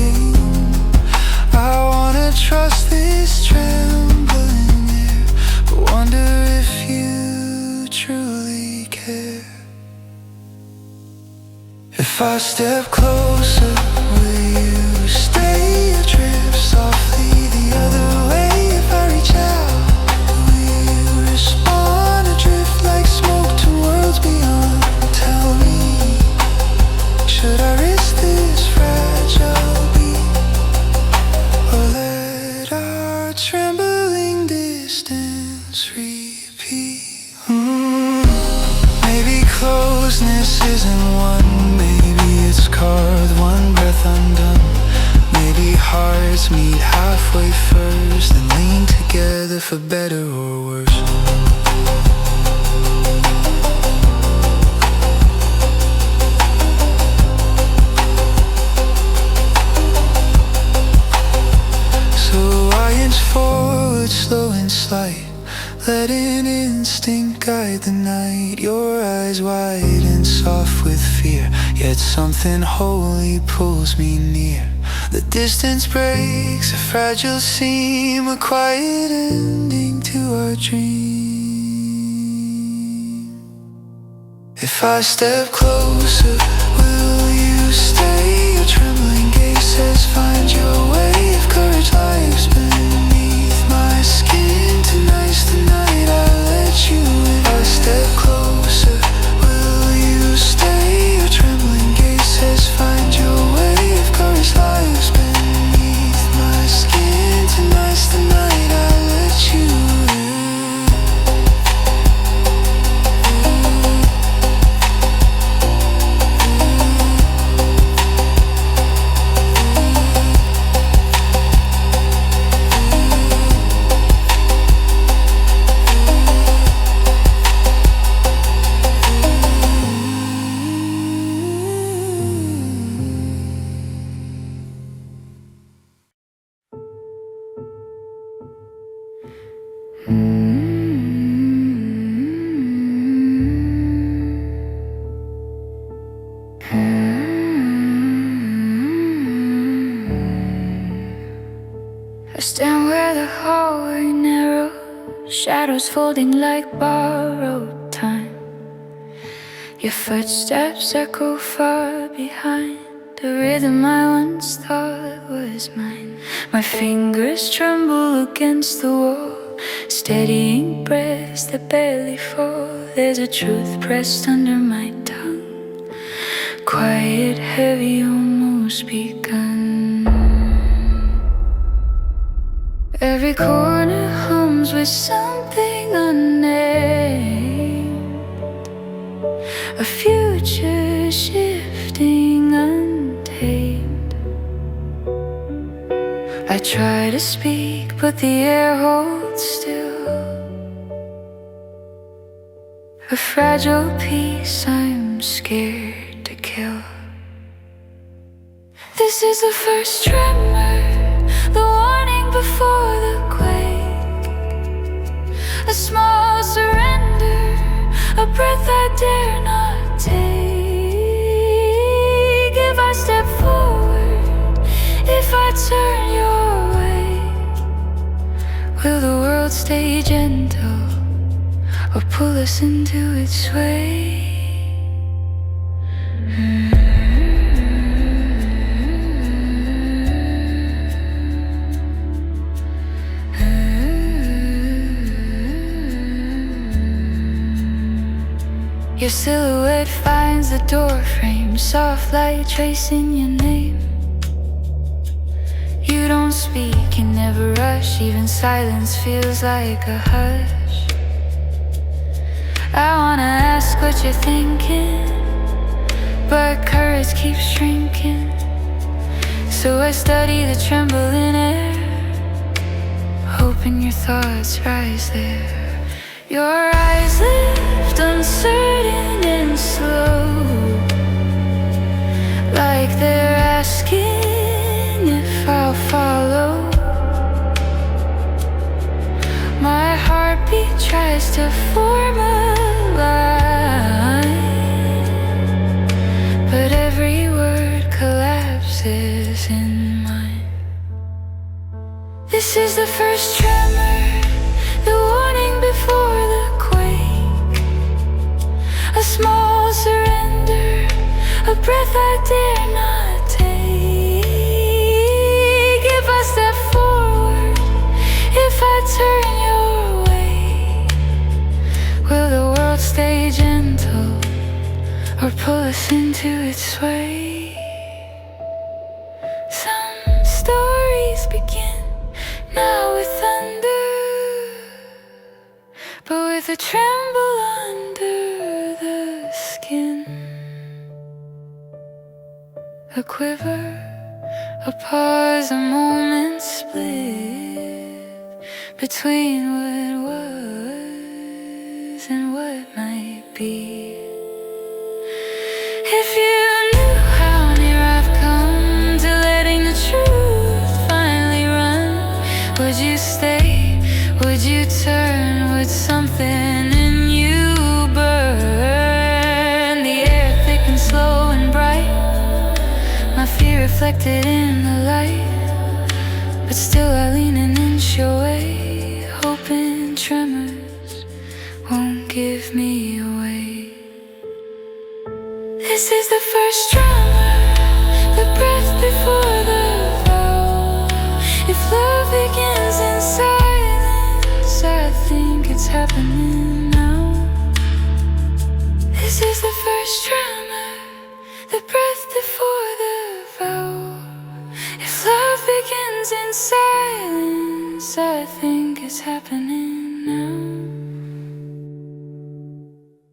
I wanna trust this trembling air, but wonder if you truly care. If I step closer, will you stay or drift softly the other way? If I reach out, will you respond or drift like smoke to worlds beyond? Tell me, should I risk this fragile beat, or let our trembling distance repeat? Maybe closeness isn't one, maybe it's carved one breath undone. Maybe hearts meet halfway first, then lean together for better or worse. So I inch forward, slow and slight, letting instinct guide the night. Your eyes wide and soft with fear, yet something holy pulls me near. The distance breaks a fragile seam, a quiet ending to our dream. If I step closer, will you stay? Your trembling gaze says find your way. If courage lies beneath my skin, tonight's the night I let you in. If I step closer, will you stay? Your trembling gaze says find your way. If courage lies beneath my skin, tonight's the night I let you in. I stand where the hallway narrows, shadows folding like borrowed time. Your footsteps echo far behind the rhythm I once thought was mine. My fingers tremble against the wall, steadying breaths that barely fall. There's a truth pressed under my tongue, quiet, heavy, almost begun. Every corner hums with something unnamed, a future shifting untamed. I try to speak, but the air holds still. fragile piece I'm scared to kill. This is the first tremor, the warning before the quake. A small surrender, a breath I dare not take. If I step forward, if I turn your way, will the world stay gentle or pull us into its way? Your silhouette finds the doorframe, soft light tracing your name. You don't speak, you never rush, even silence feels like a hush. I wanna ask what you're thinking, but courage keeps shrinking. So I study the trembling air, hoping your thoughts rise there. Your eyes lift uncertain and slow, like they're asking if I'll follow. My heartbeat tries to form a line, but every word collapses in mine. This is the first tremor, the warning before the quake. A small surrender, a breath I dare not take. If I step forward, if I turn your way, will the world stay gentle or pull us into its sway? Some stories begin now with thunder, but with a tremble under the skin. A quiver, a pause, a moment split between what was and what might be. If you knew how near I've come to letting the truth finally run, would you stay? Would you turn? Would something in you burn? The air thick and slow and bright, my fear reflected in the light, but still I lean an inch away, hoping tremors won't give me away. This is the first tremor, the breath before the vow. If love begins in silence, I think it's happening now. This is the first tremor, the breath before the vow. If love begins in silence, I think it's happening now.